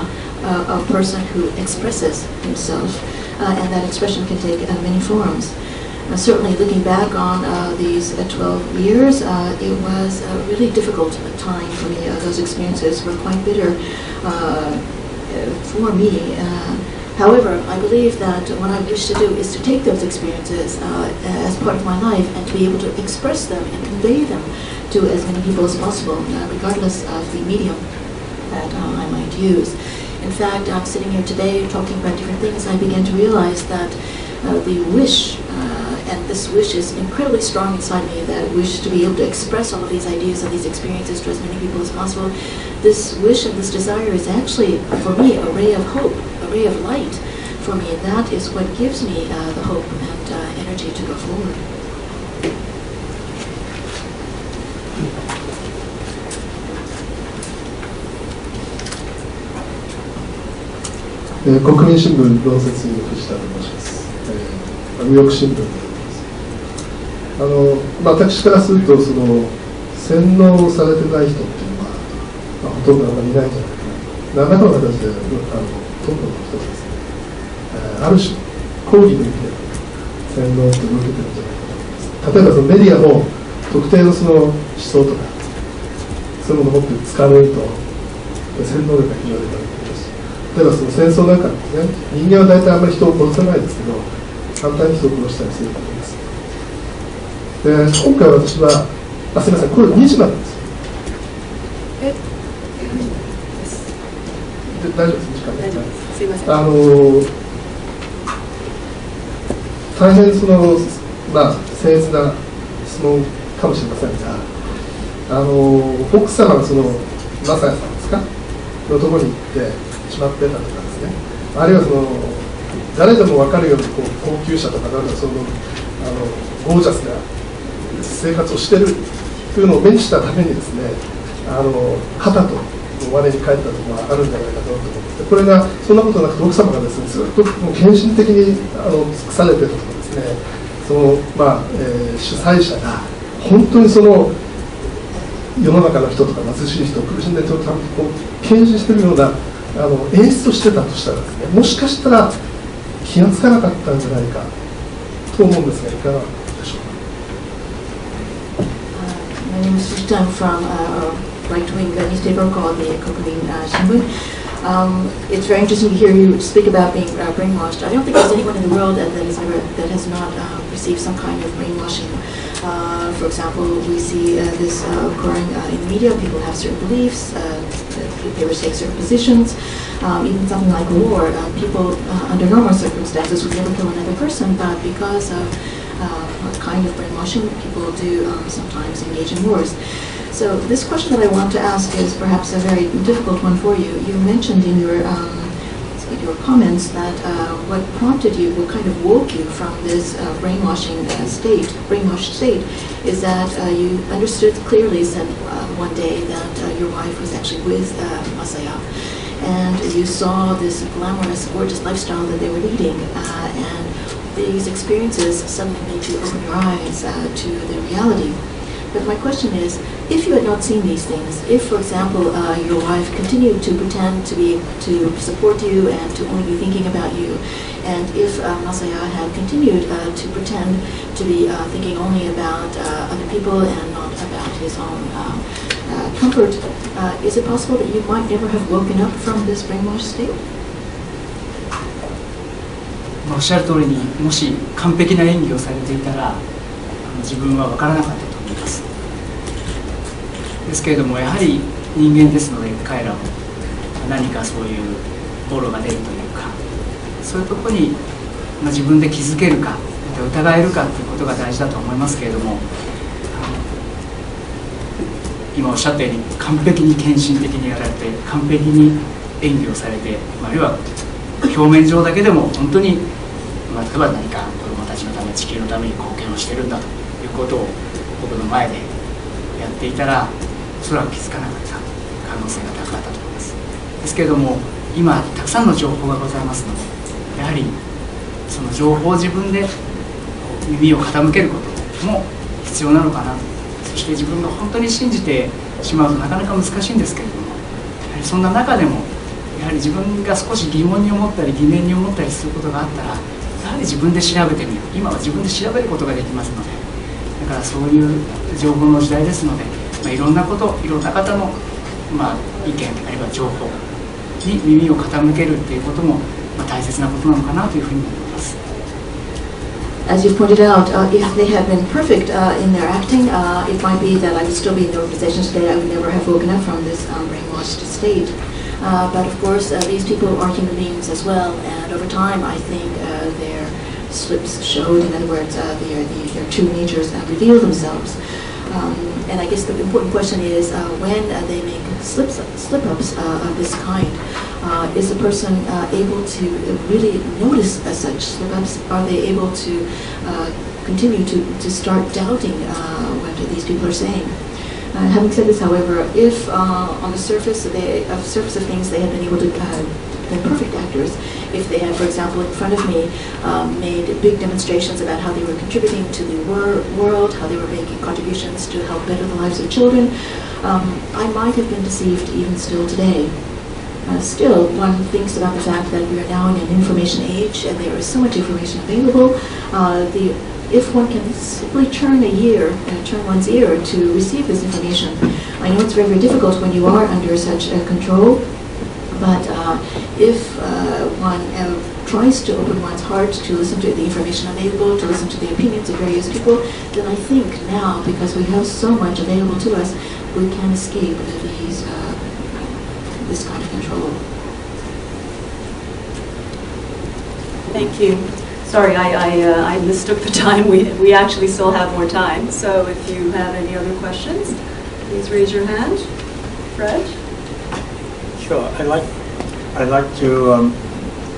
a person who expresses himself, and that expression can take many forms. Certainly looking back on these 12 years, it was a really difficult time for me. Those experiences were quite bitter for me. However, I believe that what I wish to do is to take those experiences as part of my life and to be able to express them and convey them to as many people as possible, regardless of the medium that I might use. In fact, I'm sitting here today talking about different things. I began to realize that the wish, and this wish is incredibly strong inside me, that wish to be able to express all of these ideas and these experiences to as many people as possible. This wish and this desire is actually, for me, a ray of hope, a ray of light for me, and that is what gives me the hope and energy to go forward. 国民新聞論説委員の藤田と申します。ニューヨーク新聞であります。私からするとその洗脳されてない人っていうのは、ほとんどあんまりいないんじゃないかな。何らかの形でほとんどの人がですね、ある種抗議の意味で洗脳って受けてるんじゃないかと思います。例えばそのメディアも特定のその思想とかそういうものを持って使われると洗脳力が非常に高いです。例えばその戦争なんかですね、人間は大体あんまり人を殺さないですけど簡単に人を殺したりすると思います。で今回私はすみません、これ2時までです。大丈夫です、時間大丈夫です。すいません。大変その僭越な質問かもしれませんが、奥様がそのマサヤさんですかのところに行ってしまってたとかですね、あるいはその誰でも分かるように高級車とかなんかそのゴージャスな生活をしてるというのを目にしたためにですね、肩と我に返ったところがあるんじゃないかと思って、これがそんなことなくて奥様がですねずっともう献身的に尽くされているとかですね、その主催者が本当にその世の中の人とか貧しい人、苦しんでる人のために献身しているような演出をしてたとしたらですね、もしかしたら気がつかなかったんじゃないかと思うんですが、いかがでしょうか。My name is Toshi from a right-wing newspaper called the Kokumin Shimbun. It's very interesting to hear you speak about being brainwashed. I don't think there's anyone in the world that has not received some kind of brainwashing. For example, we see this occurring in the media. People have certain beliefs. They take certain positions. Even something like war, people under normal circumstances would never kill another person, but because of a kind of brainwashing, people do sometimes engage in wars. So this question that I want to ask is perhaps a very difficult one for you. You mentioned in your comments that what prompted you, what kind of woke you from this brainwashed state, is that you understood clearly, said one day that your wife was actually with MASAYA, and you saw this glamorous, gorgeous lifestyle that they were leading, and these experiences suddenly made you open your eyes to the reality. But my question is, if you had not seen these things, if, for example, your wife continued to pretend to support you and to only be thinking about you, and if MASAYA had continued to pretend to be thinking only about other people and not about his own comfort, is it possible that you might never have woken up from this brainwashed state? おっしゃる通りに、もし完璧な演技をされていたら自分は分からなかったと思います。ですけれども、やはり人間ですので、彼らも何かそういうボロが出るというか、そういうところに、自分で気づけるか、また疑えるかということが大事だと思いますけれども、今おっしゃったように完璧に献身的にやられて、完璧に演技をされて、あるいは表面上だけでも本当に、例えば何か子どもたちのため、地球のために貢献をしてるんだということを僕の前でやっていたら、おそらく気づかなかった可能性が高かったと思います。ですけれども、今たくさんの情報がございますので、やはりその情報を自分で耳を傾けることも必要なのかなと。そして自分が本当に信じてしまうとなかなか難しいんですけれども、やはりそんな中でもやはり自分が少し疑問に思ったり疑念に思ったりすることがあったら、やはり自分で調べてみる。今は自分で調べることができますので、だからそういう情報の時代ですので、いろんなこと、いろんな方の、意見あるいは情報に耳を傾けるっていうことも、大切なことなのかなというふうに思います。As you pointed out, if they had been perfect in their acting, it might be that I would still be in the organization today. I would never have woken up from this brainwashed state. But of course, these people are human beings as well, and over time, I think their slips showed. In other words, their true natures reveal themselves. And I guess the important question is, when they make slip-ups of this kind, is the person able to really notice such slip-ups? Are they able to continue to start doubting what these people are saying? Having said this, however, if on the surface of things they had been able to they're perfect actors. If they had, for example, in front of me, made big demonstrations about how they were contributing to the world, how they were making contributions to help better the lives of children, I might have been deceived even still today. Still, one thinks about the fact that we are now in an information age and there is so much information available. If one can simply turn one's ear to receive this information, I know it's very, very difficult when you are under such control, but if one tries to open one's heart to listen to the information available, to listen to the opinions of various people, then I think now, because we have so much available to us, we can escape this kind of control. Thank you. Sorry, I mistook the time. We actually still have more time. So if you have any other questions, please raise your hand. Fred? Sure. I'd like to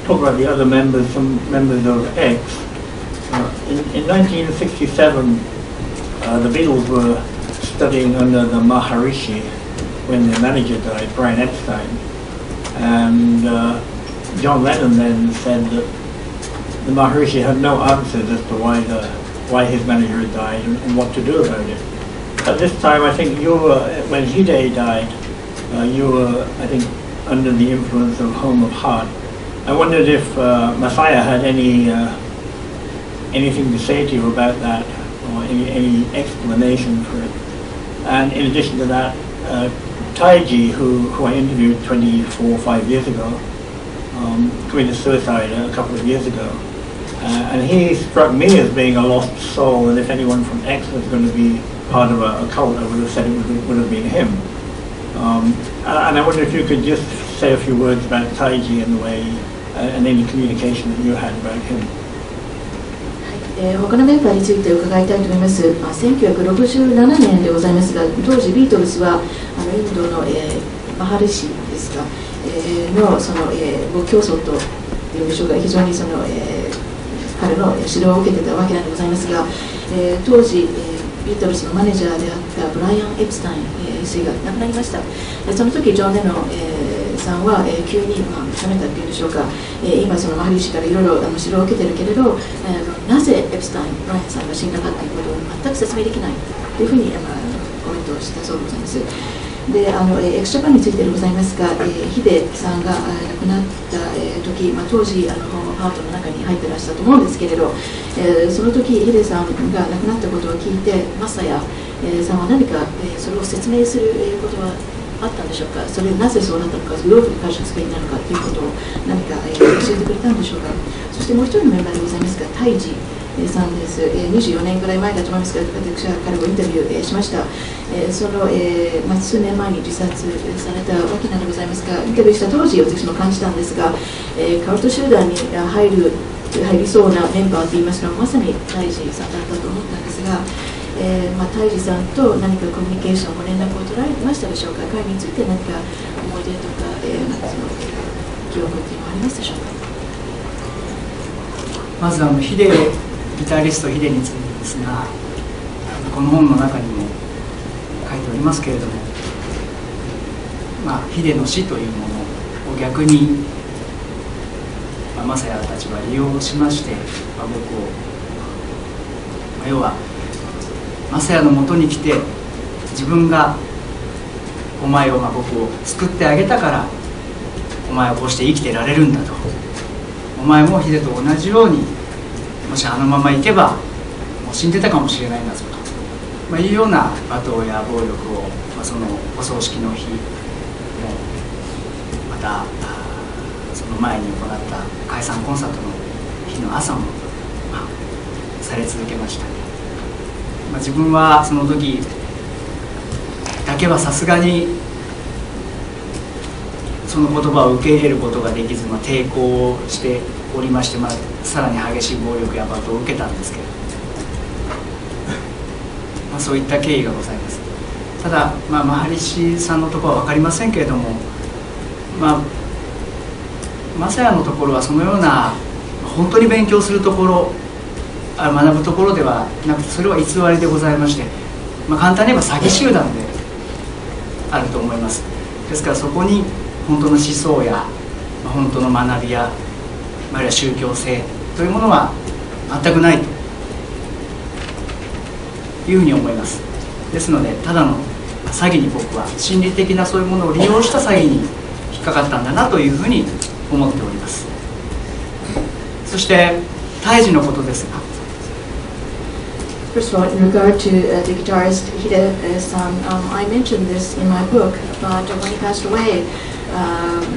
talk about the other members, some members of X. In 1967, the Beatles were studying under the Maharishi when their manager died, Brian Epstein. And John Lennon then said that the Maharishi had no answers as to why his manager had died and what to do about it. At this time, I think you were, when Hide died, you were, I think, under the influence of Home of Heart. I wondered if MASAYA had anything to say to you about that, or any explanation for it. And in addition to that, Taiji, who I interviewed 5 years ago, committed suicide a couple of years ago. And he struck me as being a lost soul, and if anyone from X was going to be part of a cult, I would have said it would have been him. And I wonder if you could just say a few words about Taiji and the way, and any communication that you had about him. 他のメンバーについて伺いたいと思います。1967年でございますが、当時ビートルズはインドの、マハリシですか、のその、ご教祖というんでしょうか、非常にその、彼の指導を受けてたわけなんでございますが、当時、ビートルズのマネージャーであったブライアン・エプスタイン氏が亡くなりました。その時ジョン・レノンさんは急に冷めたっていうんでしょうか、今そのマハリ氏からいろいろ指導を受けてるけれど、なぜエプスタイン、ブライアンさんが死んだかということを全く説明できないというふうにコメントをしたそうでございます。で、エクスジャパンについてでございますが、ヒデさんが亡くなった時、当時ホームパートの中に入ってらっしゃったと思うんですけれど、その時ヒデさんが亡くなったことを聞いて、MASAYAさんは何かそれを説明することはあったんでしょうか。それなぜそうなったのか、どういうふうに解釈すべきなのかということを何か教えてくれたんでしょうか。そしてもう一人のメンバーでございますが、タイジさんです。24年ぐらい前だと思いますが、私は彼をインタビューしました。その、数年前に自殺されたわけなのでございますが、インタビューした当時私も感じたんですが、カルト集団に入りそうなメンバーといいますのはまさにタイジさんだったと思ったんですが、タイジさんと何かコミュニケーション、ご連絡を取られてましたでしょうか。彼について何か思い出とか、その記憶っていうのはありますでしょうか。まずギタリストヒデについてですが、この本の中にも書いておりますけれども、ヒデの死というものを逆に、MASAYAたちは利用しまして、僕を、要はMASAYAのもとに来て、自分がお前を、僕を救ってあげたからお前はこうして生きてられるんだと、お前もヒデと同じようにもしあのままいけばもう死んでたかもしれないんだぞと、いうような罵倒や暴力を、そのお葬式の日もまたその前に行った解散コンサートの日の朝も、され続けました。自分はその時だけはさすがにその言葉を受け入れることができず、抵抗しておりまして、さらに激しい暴力や罵倒を受けたんですけれど、そういった経緯がございます。ただ、マハリシさんのところは分かりませんけれども、MASAYAのところはそのような本当に勉強するところ、学ぶところではなくて、それは偽りでございまして、簡単に言えば詐欺集団であると思います。ですからそこに本当の思想や本当の学びやあるいは宗教性というものは全くないというふうに思います。ですのでただの詐欺に僕は心理的なそういうものを利用した詐欺に引っかかったんだなというふうに思っております。そして胎児のことですが、First of all, in regard to the guitarist Hide-san, I mentioned this in my book, but when he passed away,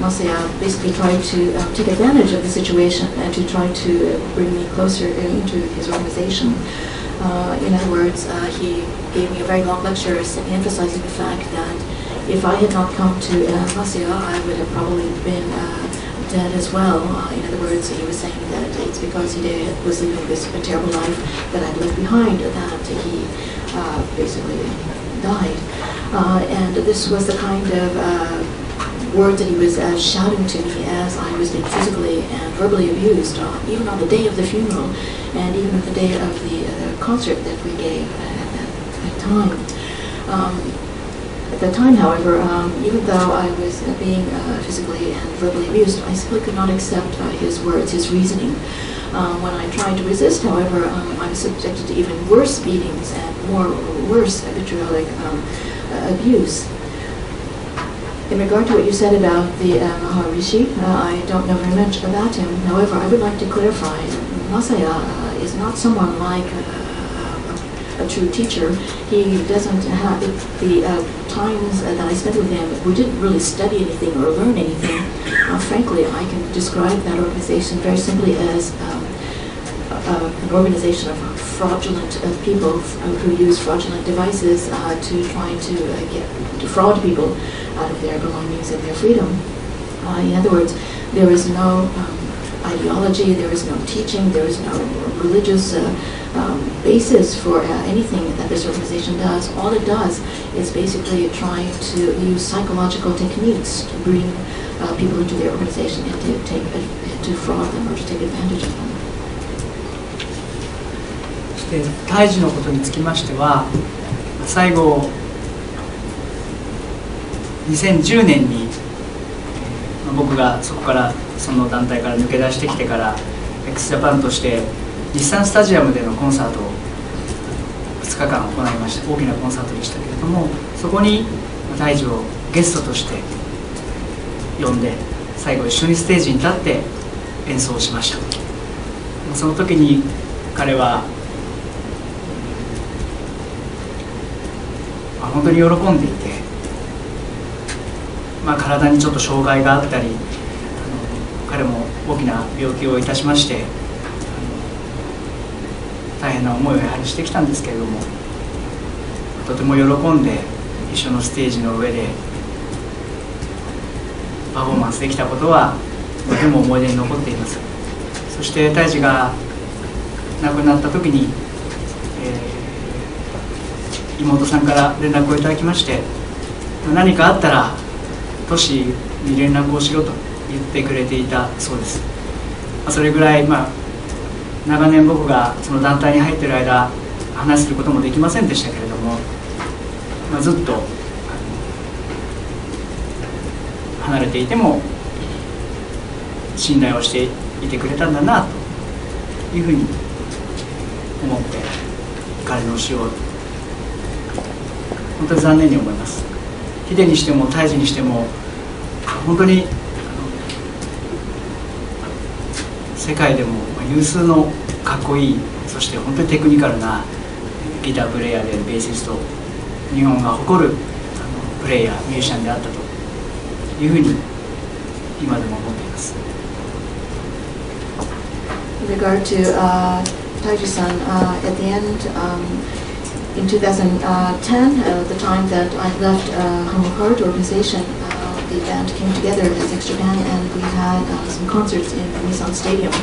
MASAYA basically tried to take advantage of the situation and to try to bring me closer into his organization. In other words, he gave me a very long lecture emphasizing the fact that if I had not come to MASAYA, I would have probably been dead as well. In other words, he was saying that it's because he was living this terrible life that I'd left behind that he basically died. And this was the kind of words that he was shouting to me as I was being physically and verbally abused, even on the day of the funeral and even the day of the concert that we gave at that time. At that time, however, even though I was being physically and verbally abused, I simply could not accept his words, his reasoning. When I tried to resist, however, I was subjected to even worse beatings and worse vitriolic abuse. In regard to what you said about the Maharishi, I don't know very much about him. However, I would like to clarify, MASAYA is not someone like a true teacher. He doesn't have the times that I spent with him. We didn't really study anything or learn anything. Frankly, I can describe that organization very simply as an organization of fraudulent people who use fraudulent devices to try to defraud people out of their belongings and their freedom. In other words, there is no ideology, there is no teaching, there is no religious basis for anything that this organization does. All it does is basically try to use psychological techniques to bring people into their organization and to fraud them or to take advantage of them. そして胎児のことにつきましては、最後2010年に僕がそこからその団体から抜け出してきてから X ジャパンとして日産スタジアムでのコンサートを2日間行いました。大きなコンサートでしたけれども、そこに胎児をゲストとして呼んで最後一緒にステージに立って演奏しました。その時に彼は本当に喜んでいて、体にちょっと障害があったり、彼も大きな病気をいたしまして、大変な思いをやはりしてきたんですけれども、とても喜んで一緒のステージの上でパフォーマンスできたことはとても思い出に残っています。そして胎児が亡くなった時に、妹さんから連絡をいただきまして、何かあったらトシに連絡をしろと言ってくれていたそうです。それぐらい、長年僕がその団体に入っている間話することもできませんでしたけれども、ずっと離れていても信頼をしていてくれたんだなというふうに思って、彼の死を本当に残念に思います。ヒデにしても胎児にしても本当に世界でも有数のかっこいい、そして本当にテクニカルなギタープレイヤーであるベーシスト、日本が誇るプレイヤー、ミュージシャンであったというふうに今でも思っています。In regard to Taiji-san, at the end, in 2010, the time that I left Home of Heart organization, the band came together as X Japan and we had some concerts in Nissan Stadium.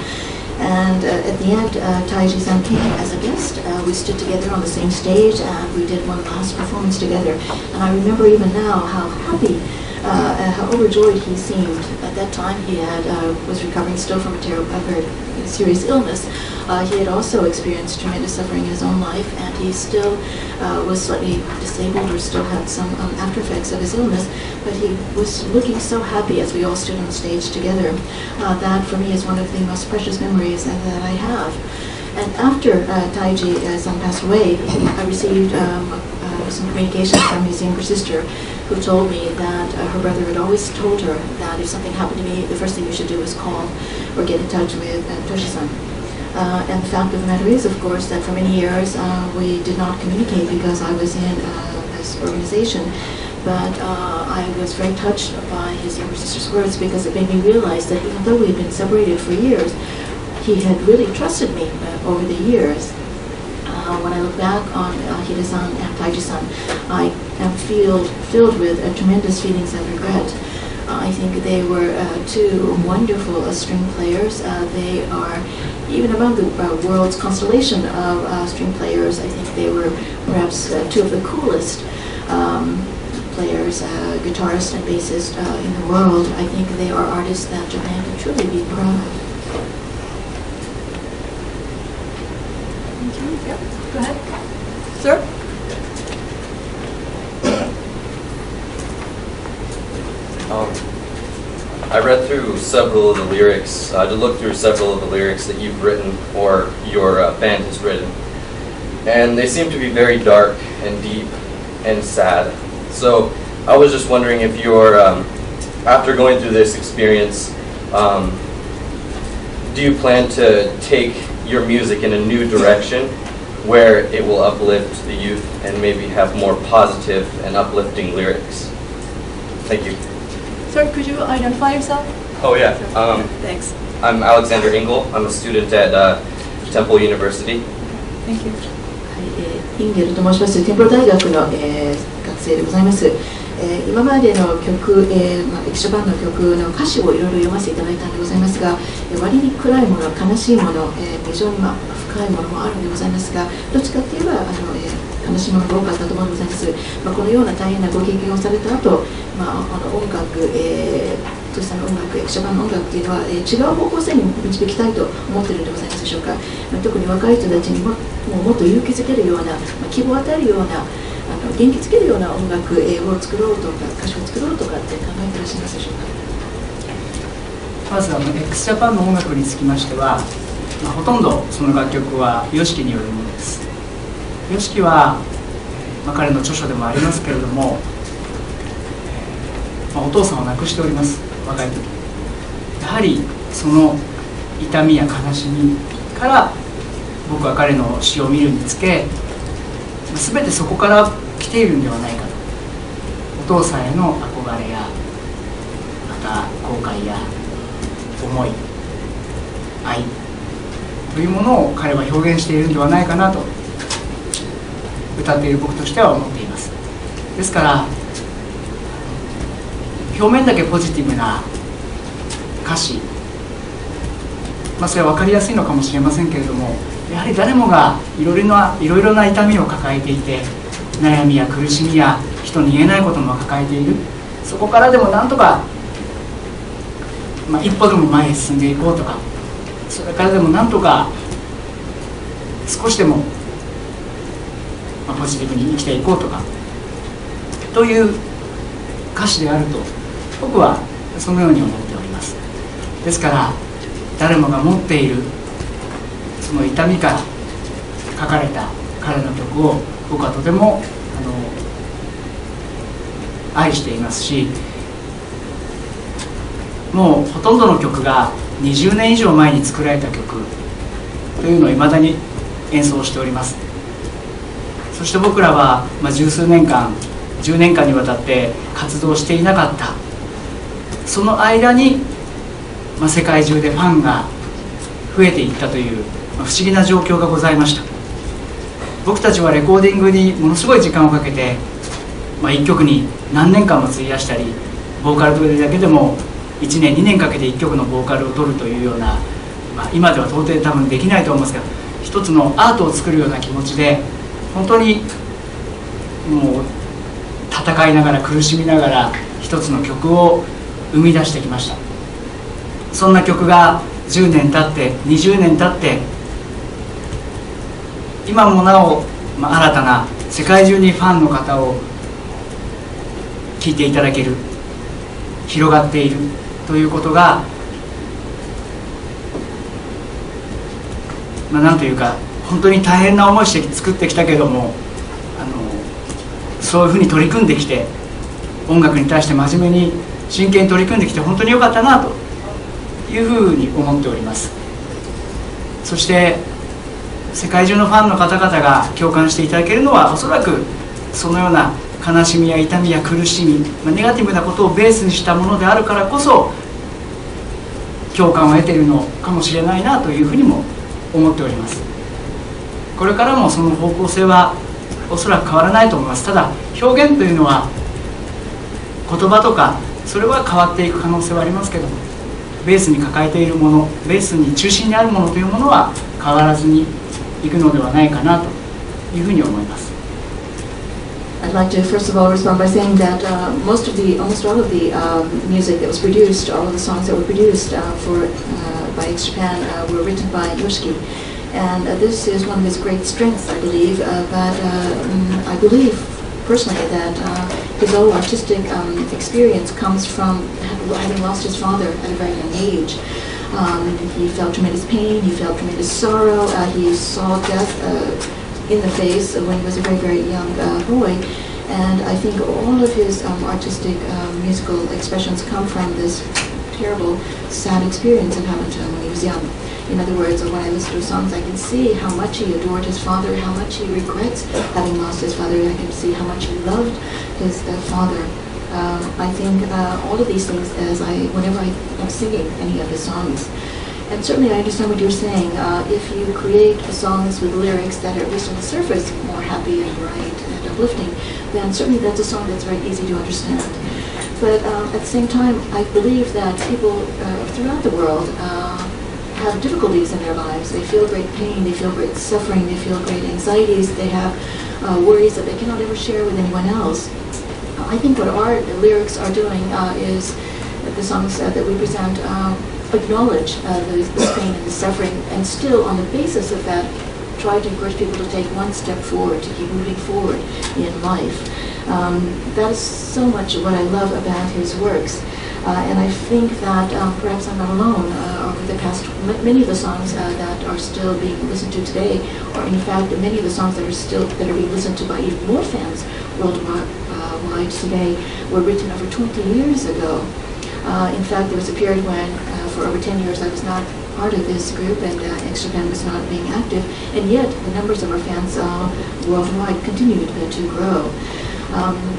And at the end, Taiji-san came as a guest. We stood together on the same stage and we did one last performance together. And I remember even now how happy How overjoyed he seemed. At that time, he was recovering still from a very serious illness. He had also experienced tremendous suffering in his own life, and he still was slightly disabled or still had some after effects of his illness. But he was looking so happy as we all stood on the stage together. That for me is one of the most precious memories that I have. And after Taiji-san passed away, I received some communication from his younger sister, who told me that her brother had always told her that if something happened to me, the first thing you should do is call or get in touch with Toshi-san. And the fact of the matter is, of course, that for many years we did not communicate because I was in this organization. But I was very touched by his younger sister's words, because it made me realize that even though we had been separated for years, he had really trusted me over the years. When I look back on Hide-san and Taiji-san, I am filled with tremendous feelings of regret. I think they were two wonderful string players. They are, even among the world's constellation of string players, I think they were perhaps two of the coolest players, guitarists and bassists in the world. I think they are artists that Japan can truly be proud of. Yep. Go ahead. Sir? I read through several of the lyrics, I looked through several of the lyrics that you've written or your band has written. And they seem to be very dark and deep and sad. So I was just wondering if you're, after going through this experience, do you plan to take your music in a new direction where it will uplift the youth and maybe have more positive and uplifting lyrics? Thank you. Sir, could you identify yourself? Oh yeah. Thanks. I'm Alexander Engel. I'm a student at Temple University. Thank you. インゲルと申します。テンポロ大学の、学生でございます。今までの曲、液晶版の曲の歌詞をいろいろ読ませていただいたんでございますが、割に暗いもの、悲しいもの、非常に深いものもあるんでございますが、どっちかって言えば悲しいものが多かったと思うんでございます。このような大変なご経験をされた後、音楽、トシさんの音楽、液晶版の音楽っていうのは、違う方向性に導きたいと思っているんでございますでしょうか。特に若い人たちにもっと勇気づけるような、希望を与えるような、元気づけるような音楽を作ろうとか、歌詞を作ろうとかって考えていらっしゃいますでしょうか。まずx ジャパンの音楽につきましては、ほとんどその楽曲は YOSHIKI によるものです。YOSHIKI は、彼の著書でもありますけれども、お父さんを亡くしております。若い時、やはりその痛みや悲しみから僕は彼の詩を見るにつけ、全てそこから来ているんではないかと。お父さんへの憧れや、また後悔や思い、愛というものを彼は表現しているんではないかなと、歌っている僕としては思っています。ですから表面だけポジティブな歌詞、それは分かりやすいのかもしれませんけれども、やはり誰もがいろいろな痛みを抱えていて、悩みや苦しみや人に言えないことも抱えている。そこからでもなんとか、一歩でも前へ進んでいこうとか、それからでもなんとか少しでも、ポジティブに生きていこうとかという歌詞であると僕はそのように思っております。ですから誰もが持っているその痛みから書かれた彼の曲を僕はとても愛していますし、もうほとんどの曲が20年以上前に作られた曲というのをいまだに演奏しております。そして僕らは十数年間、10年間にわたって活動していなかった、その間に、世界中でファンが増えていったという、不思議な状況がございました。僕たちはレコーディングにものすごい時間をかけて、1曲に何年間も費やしたり、ボーカル取りだけでも1年2年かけて1曲のボーカルを取るというような、今では到底多分できないと思いますが、一つのアートを作るような気持ちで本当にもう戦いながら苦しみながら一つの曲を生み出してきました。そんな曲が10年経って20年経って今もなお、新たな世界中にファンの方を聴いていただける、広がっているということが、なんというか本当に大変な思いして作ってきたけども、そういうふうに取り組んできて、音楽に対して真面目に真剣に取り組んできて本当に良かったなというふうに思っております。そして世界中のファンの方々が共感していただけるのは、おそらくそのような悲しみや痛みや苦しみ、ネガティブなことをベースにしたものであるからこそ共感を得ているのかもしれないなというふうにも思っております。これからもその方向性はおそらく変わらないと思います。ただ表現というのは言葉とかそれは変わっていく可能性はありますけども、ベースに抱えているもの、ベースに中心にあるものというものは変わらずにいくのではないかなというふうに思います。I'd like to first of all respond by saying that almost all of the music that was produced, all of the songs that were produced by X Japan were written by Yoshiki, and this is one of his great strengths, I believe. But I believe personally that his whole artistic experience comes from having lost his father at a very young age. He felt tremendous pain, he felt tremendous sorrow, he saw death in the face when he was a very, very young boy. And I think all of his artistic musical expressions come from this terrible, sad experience that happened to him when he was young. In other words, when I listen to his songs, I can see how much he adored his father, how much he regrets having lost his father. I can see how much he loved his father. I think all of these things whenever I'm singing any of his songs. And certainly I understand what you're saying. If you create songs with lyrics that are at least on the surface more happy and bright and uplifting, then certainly that's a song that's very easy to understand. But at the same time, I believe that people throughout the world have difficulties in their lives. They feel great pain, they feel great suffering, they feel great anxieties, they have worries that they cannot ever share with anyone else. I think what our lyrics are doing is the songs that we present acknowledge this pain and the suffering, and still on the basis of that try to encourage people to take one step forward, to keep moving forward in life. That is so much what I love about his works. And I think that perhaps I'm not alone. Over the past, many of the songs that are still being listened to today, or in fact many of the songs that are being listened to by even more fans worldwide today, were written over 20 years ago. In fact, there was a period when, for over 10 years, I was not part of this group, and X Japan was not being active, and yet the numbers of our fans worldwide continued to grow.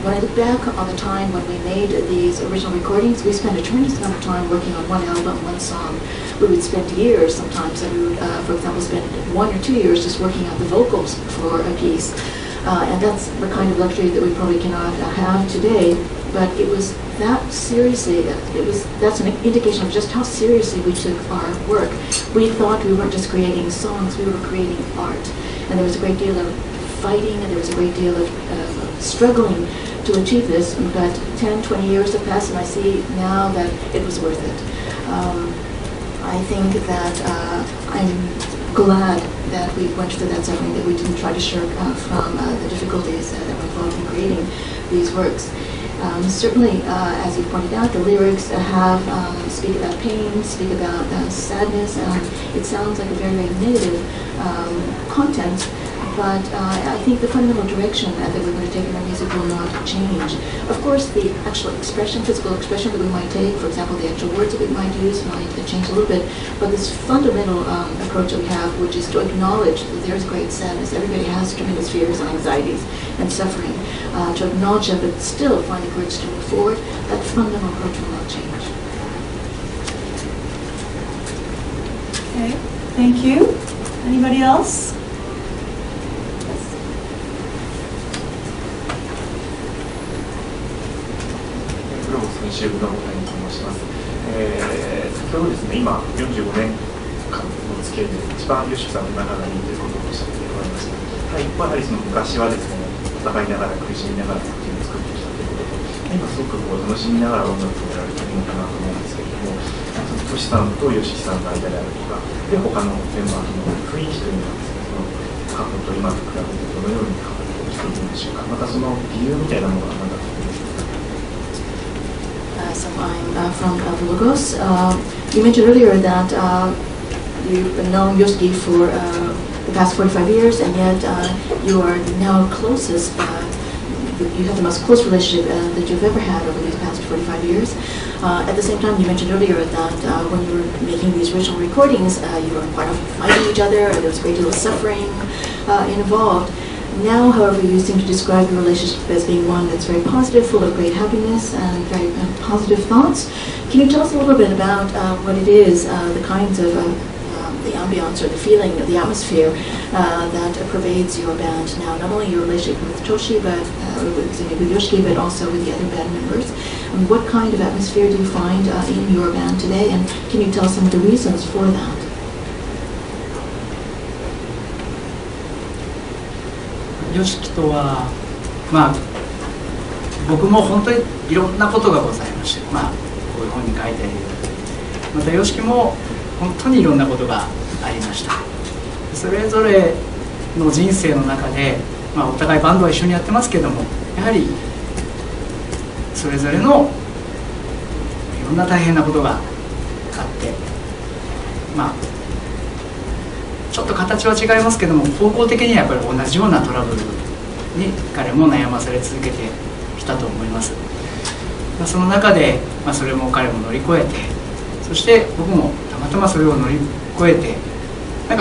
When I look back on the time when we made these original recordings, we spent a tremendous amount of time working on one album, one song. We would spend years sometimes, and we would, for example, spend 1 or 2 years just working out the vocals for a piece. And that's the kind of luxury that we probably cannot have today. But it was that seriously, that's an indication of just how seriously we took our work. We thought we weren't just creating songs, we were creating art. And there was a great deal of fighting, and there was a great deal of struggling to achieve this. But 10, 20 years have passed, and I see now that it was worth it. I think that I'm glad that we went through that suffering, that we didn't try to shirk from the difficulties that were involved in creating these works. Certainly, as you pointed out, the lyrics speak about pain, speak about sadness. It sounds like a very, very negative content, but I think the fundamental direction that we're going to take in our music will not change. Of course, the actual expression, physical expression that we might take, for example, the actual words that we might use might change a little bit, but this fundamental approach that we have, which is to acknowledge that there's great sadness, everybody has tremendous fears and anxieties and suffering, to acknowledge that but still find the courage to move forward, that fundamental approach will not change. Okay, thank you. Anybody else?先ほどですね、今45年間の付き合いで一番吉木さんの仲がいいということをおっしゃっておられました。一方やはりその昔はですね、戦いながら苦しみながら作品を作ってきたということと、今すごくこう楽しみながら音楽をやられているのかなと思うんですけれども、トシさんとヨシキさんの間であるとか、で他のメンバーとの雰囲気というのはですね、過去と今と比べてどのように変わってきているんでしょうか。またその理由みたいなものは何だと思いますか。So I'm from Lagos. You mentioned earlier that you've known Yoshiki for the past 45 years, and yet you are now closest. You have the most close relationship that you've ever had over these past 45 years. At the same time, you mentioned earlier that when you were making these original recordings, you were quite often fighting each other. There was a great deal of suffering involved. Now, however, you seem to describe your relationship as being one that's very positive, full of great happiness and very positive thoughts. Can you tell us a little bit about what it is, the kinds of the ambiance or the feeling, the atmosphere that pervades your band now? Not only your relationship with Toshi, but with Yoshiki, but also with the other band members. What kind of atmosphere do you find in your band today, and can you tell some of the reasons for that? ヨシキとは、僕も本当にいろんなことがございまして、こういう本に書いてあるように、またヨシキも本当にいろんなことがありました。それぞれの人生の中で、お互いバンドは一緒にやってますけども、やはりそれぞれのいろんな大変なことがあって、ちょっと形は違いますけども、方向的にはやっぱり同じようなトラブルに彼も悩まされ続けてきたと思います。その中で、それも彼も乗り越えて、そして僕もたまたまそれを乗り越えて、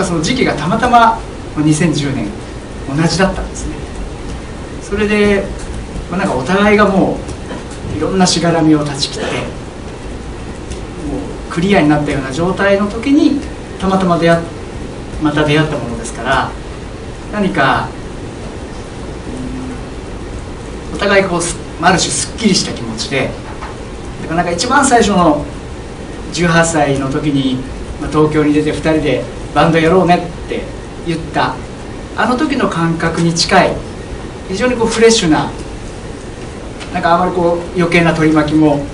その時期がたまたま2010年同じだったんですね。それで、お互いがもういろんなしがらみを断ち切って、もうクリアになったような状態の時にたまたままた出会ったものですから、何かお互いこうある種すっきりした気持ちで、だから一番最初の18歳の時に東京に出て2人でバンドやろうねって言ったあの時の感覚に近い、非常にこうフレッシュな、あまりこう余計な取り巻きも、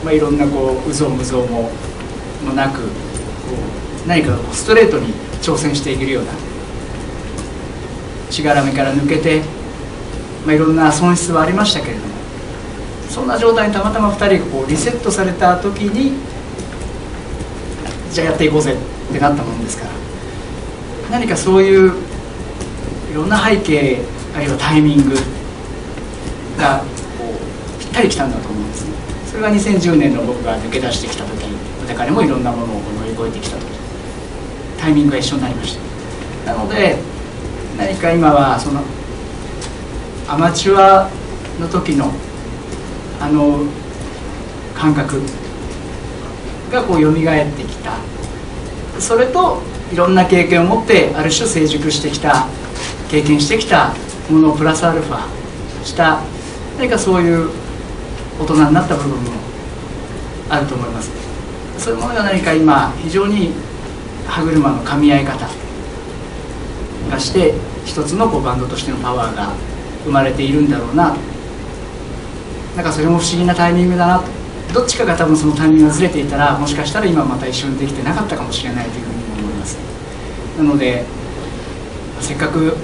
いろんなこううぞうむぞうもなく、こう何かストレートに挑戦していけるような、しがらみから抜けて、いろんな損失はありましたけれども、そんな状態にたまたま2人がこうリセットされた時に、じゃあやっていこうぜってなったものですから、何かそういういろんな背景あるいはタイミングがこうぴったりきたんだと思うんですね。それが2010年の僕が抜け出してきた時、また彼もいろんなものを乗り越えてきた時、タイミングが一緒になりました。なので何か今はそのアマチュアの時のあの感覚がこう蘇ってきた、それといろんな経験を持ってある種成熟してきた、経験してきたものをプラスアルファした何かそういう大人になった部分もあると思います。そういうものが何か今非常に歯車の噛み合い方がして一つのこうバンドとしてのパワーが生まれているんだろうな、なんかそれも不思議なタイミングだなと。どっちかが多分そのタイミングがずれていたら、もしかしたら今また一緒にできてなかったかもしれないというふうに思います。なのでせっかく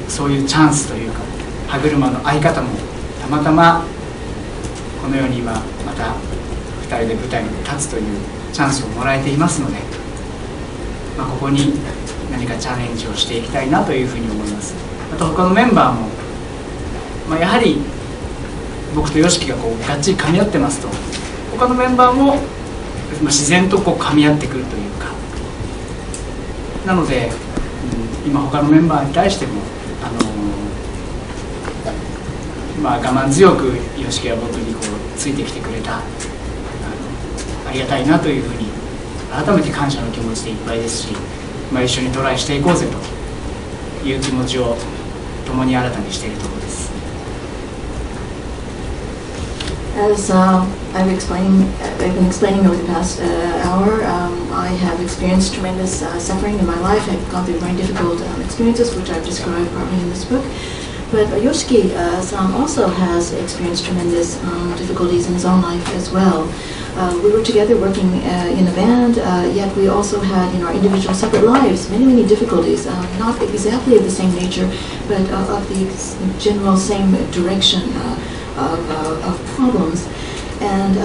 そういうチャンスというか歯車の合い方もたまたまこのように今また2人で舞台に立つというチャンスをもらえていますので、ここに何かチャレンジをしていきたいなというふうに思います。また他のメンバーも、やはり僕と YOSHIKI がこうがっちり噛み合ってますと、他のメンバーも自然とこう噛み合ってくるというか、なので、今他のメンバーに対しても我慢強く YOSHIKI は僕にこうついてきてくれた、ありがたいなというふうに改めて感謝の気持ちでいっぱいですし、一緒にトライしていこうぜという気持ちを共に新たにしているところです。As I've been explaining over the past hour, I have experienced tremendous suffering in my life. I've gone through very difficult experiences, which I've described partly in this book. But Yoshiki-san also has experienced tremendous difficulties in his own life as well. We were together working in a band, yet we also had in our individual separate lives many difficulties, not exactly of the same nature, but of the general same direction of problems. And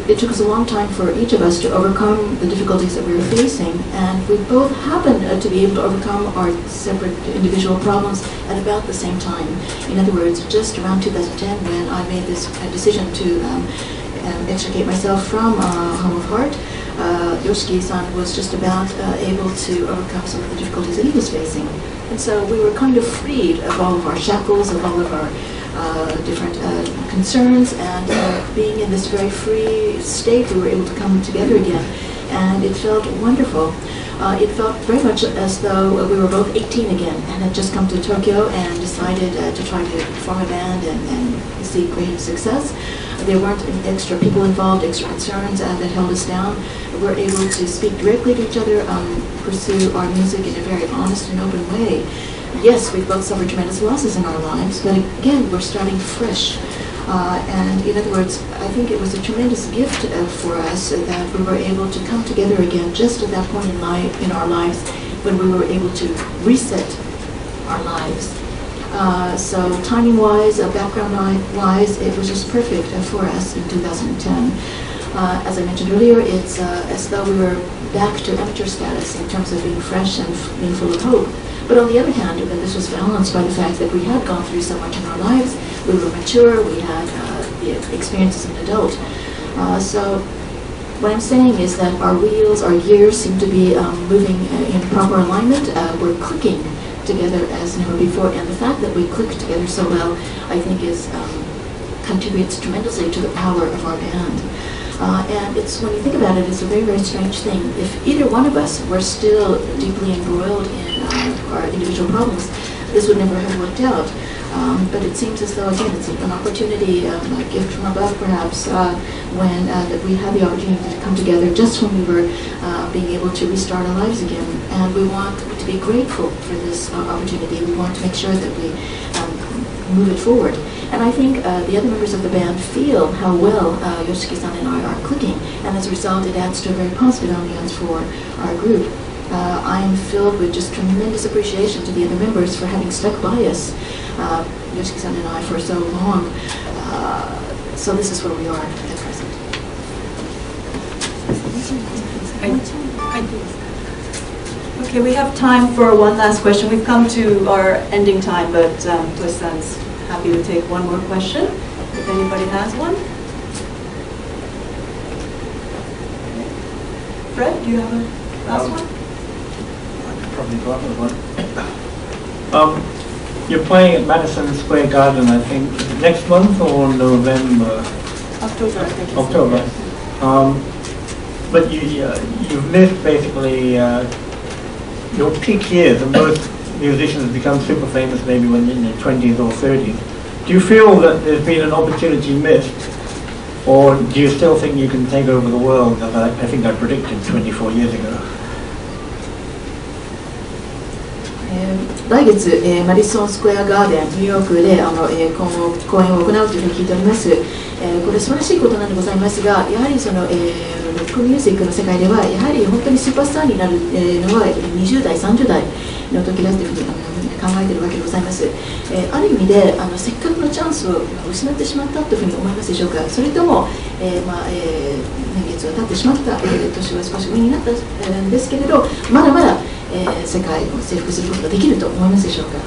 it took us a long time for each of us to overcome the difficulties that we were facing, and we both happened to be able to overcome our separate individual problems at about the same time. In other words, just around 2010 when I made this decision to extricate myself from Home of Heart, Yoshiki-san was just about able to overcome some of the difficulties that he was facing. And so we were kind of freed of all of our shackles, of all of our different concerns, and being in this very free state, we were able to come together again, and it felt wonderful. It felt very much as though we were both 18 again and had just come to Tokyo and decided to try to form a band and see great success. There weren't extra people involved, extra concerns that held us down. We were able to speak directly to each other, pursue our music in a very honest and open way. Yes, we've both suffered tremendous losses in our lives, but again, we're starting fresh. And in other words, I think it was a tremendous gift for us that we were able to come together again just at that point in our lives when we were able to reset our lives. So timing-wise, background-wise, it was just perfect for us in 2010. As I mentioned earlier, it's as though we were back to amateur status in terms of being fresh and being full of hope. But on the other hand, this was balanced by the fact that we had gone through so much in our lives. We were mature, we had the experience as an adult. So what I'm saying is that our wheels, our gears seem to be moving in proper alignment. We're clicking together as never before, and the fact that we click together so well, I think, contributes tremendously to the power of our band. And it's, when you think about it, it's a very strange thing. If either one of us were still deeply embroiled in our individual problems, this would never have worked out. But it seems as though, again, it's an opportunity, a gift from above, perhaps, when that we had the opportunity to come together just when we were being able to restart our lives again. And we want to be grateful for this opportunity. We want to make sure that we move it forward. And I think the other members of the band feel how well Yoshiki-san and I are clicking, and as a result, it adds to a very positive ambiance for our group. I am filled with just tremendous appreciation to the other members for having stuck by us, Yoshiki-san and I, for so long. So this is where we are at present. Okay, we have time for one last question. We've come to our ending time, but Toshi-san's happy to take one more question, if anybody has one. Fred, do you have a last one? Probably got one. You're playing at Madison Square Garden, I think, next month or November? October, I think. October. But you've lived basically your peak years, and most musicians become super famous maybe when you're in your 20s or 30s. Do you feel that there's been an opportunity missed, or do you still think you can take over the world, as I think I predicted 24 years ago? 来月、マディソンスクエアガーデン、ニューヨークで今後公演を行うというふうに聞いております。これ素晴らしいことなんでございますが、やはりその、ロックミュージックの世界ではやはり本当にスーパースターになるのは20代、30代の時だというふうに考えているわけでございます。ある意味でせっかくのチャンスを失ってしまったというふうに思いますでしょうか。それとも、年月が経ってしまった、年は少し上になったんですけれど、まだまだ世界を征服することができると思いますでしょうか。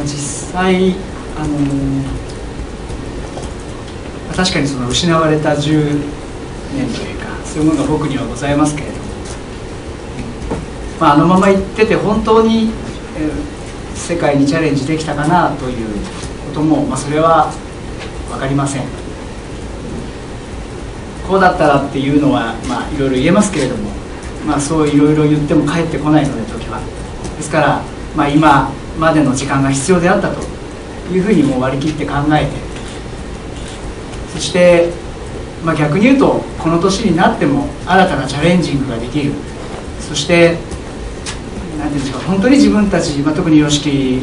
実際確かにその失われた10年というか、そういうものが僕にはございますけれども、あのまま行ってて本当に、世界にチャレンジできたかなということも、それは分かりません。こうだったらっていうのはいろいろ言えますけれども、そういろいろ言っても帰ってこないので、時は。ですから、今までの時間が必要であったというふうにもう割り切って考えて、そして、逆に言うとこの年になっても新たなチャレンジングができる、そしてなんていうんですか、本当に自分たち、特にYOSHIKI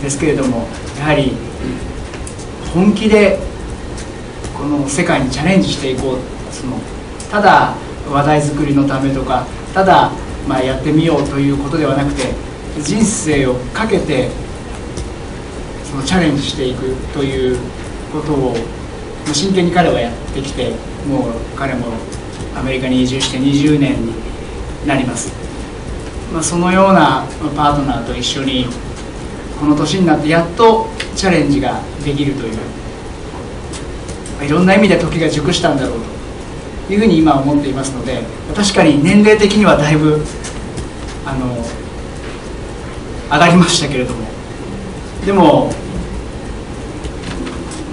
ですけれども、やはり本気でこの世界にチャレンジしていこう、ただ話題作りのためとか、ただやってみようということではなくて、人生をかけてそのチャレンジしていくということを真剣に彼はやってきて、もう彼もアメリカに移住して20年になります。そのようなパートナーと一緒にこの年になってやっとチャレンジができるという、いろんな意味で時が熟したんだろうというふうに今思っていますので、確かに年齢的にはだいぶ上がりましたけれども、でも、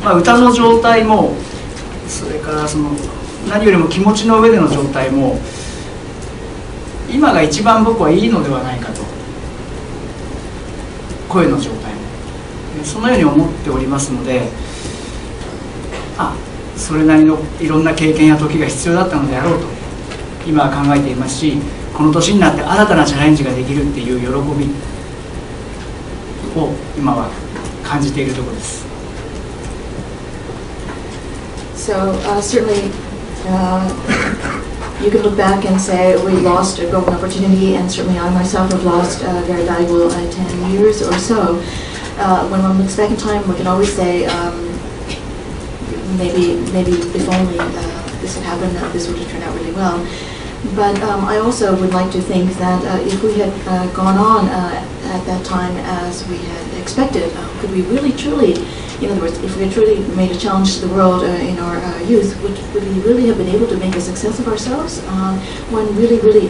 歌の状態も、それから何よりも気持ちの上での状態も今が一番僕はいいのではないかと、声の状態もそのように思っておりますので、それなりのいろんな経験や時が必要だったのであろうと今は考えていますし、この年になって新たなチャレンジができるっていう喜びを今は感じているところです。So certainly you can look back and say we lost a golden opportunity, and certainly I myself have lost very valuable 10 years or so. When one looks back in time, we can always say maybe if only this had happened, this would have turned out really well. But I also would like to think that if we had gone on at that time as we had expected, could we really truly, in other words, if we had truly made a challenge to the world in our youth, would we really have been able to make a success of ourselves? One really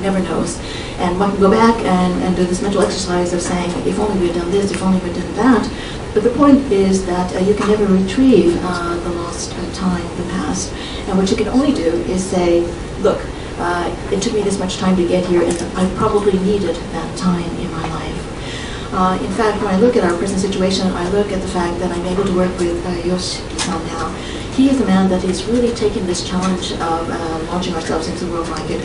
never knows. And one can go back and do this mental exercise of saying, if only we had done this, if only we had done that. But the point is that you can never retrieve the lost time, the past. And what you can only do is say, look, it took me this much time to get here, and I probably needed that time in my life. In fact, when I look at our present situation, I look at the fact that I'm able to work with YOSHIKI-san now. He is a man that is really taking this challenge of launching ourselves into the world market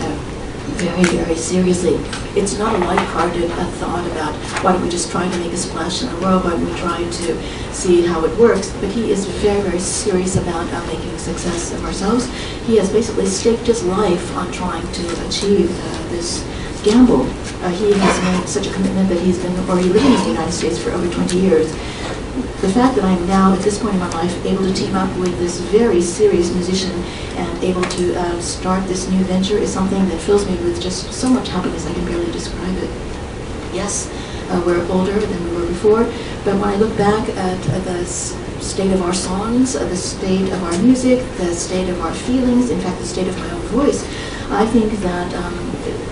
very seriously. It's not a light-hearted thought about why don't we just try to make a splash in the world, why don't we try to see how it works, but he is very serious about making a success of ourselves. He has basically staked his life on trying to achieve this gamble. He has made such a commitment that he's been already living in the United States for over 20 years. The fact that I'm now, at this point in my life, able to team up with this very serious musician and able to start this new venture is something that fills me with just so much happiness I can barely describe it. Yes, we're older than we were before, but when I look back at the state of our songs, the state of our music, the state of our feelings, in fact the state of my own voice, I think that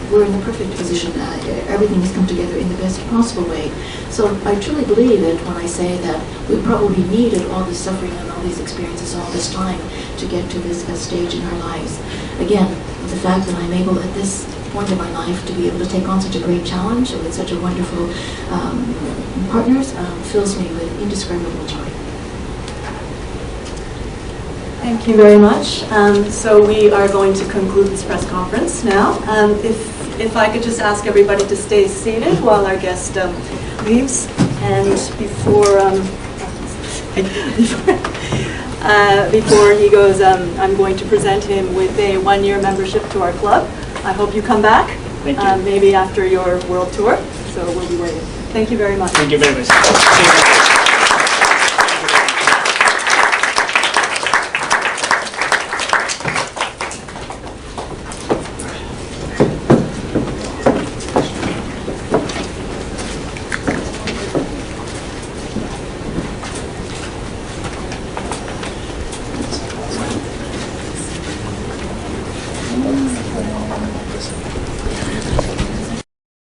we're in the perfect position. Everything has come together in the best possible way. So I truly believe it when I say that we probably needed all this suffering and all these experiences all this time to get to this stage in our lives. Again, the fact that I'm able at this point in my life to be able to take on such a great challenge with such a wonderful partners fills me with indescribable joy. Thank you very much. So we are going to conclude this press conference now. If I could just ask everybody to stay seated while our guest leaves, and before he goes, I'm going to present him with a one-year membership to our club. I hope you come back, maybe after your world tour. So we'll be waiting. Thank you very much. Thank you very much.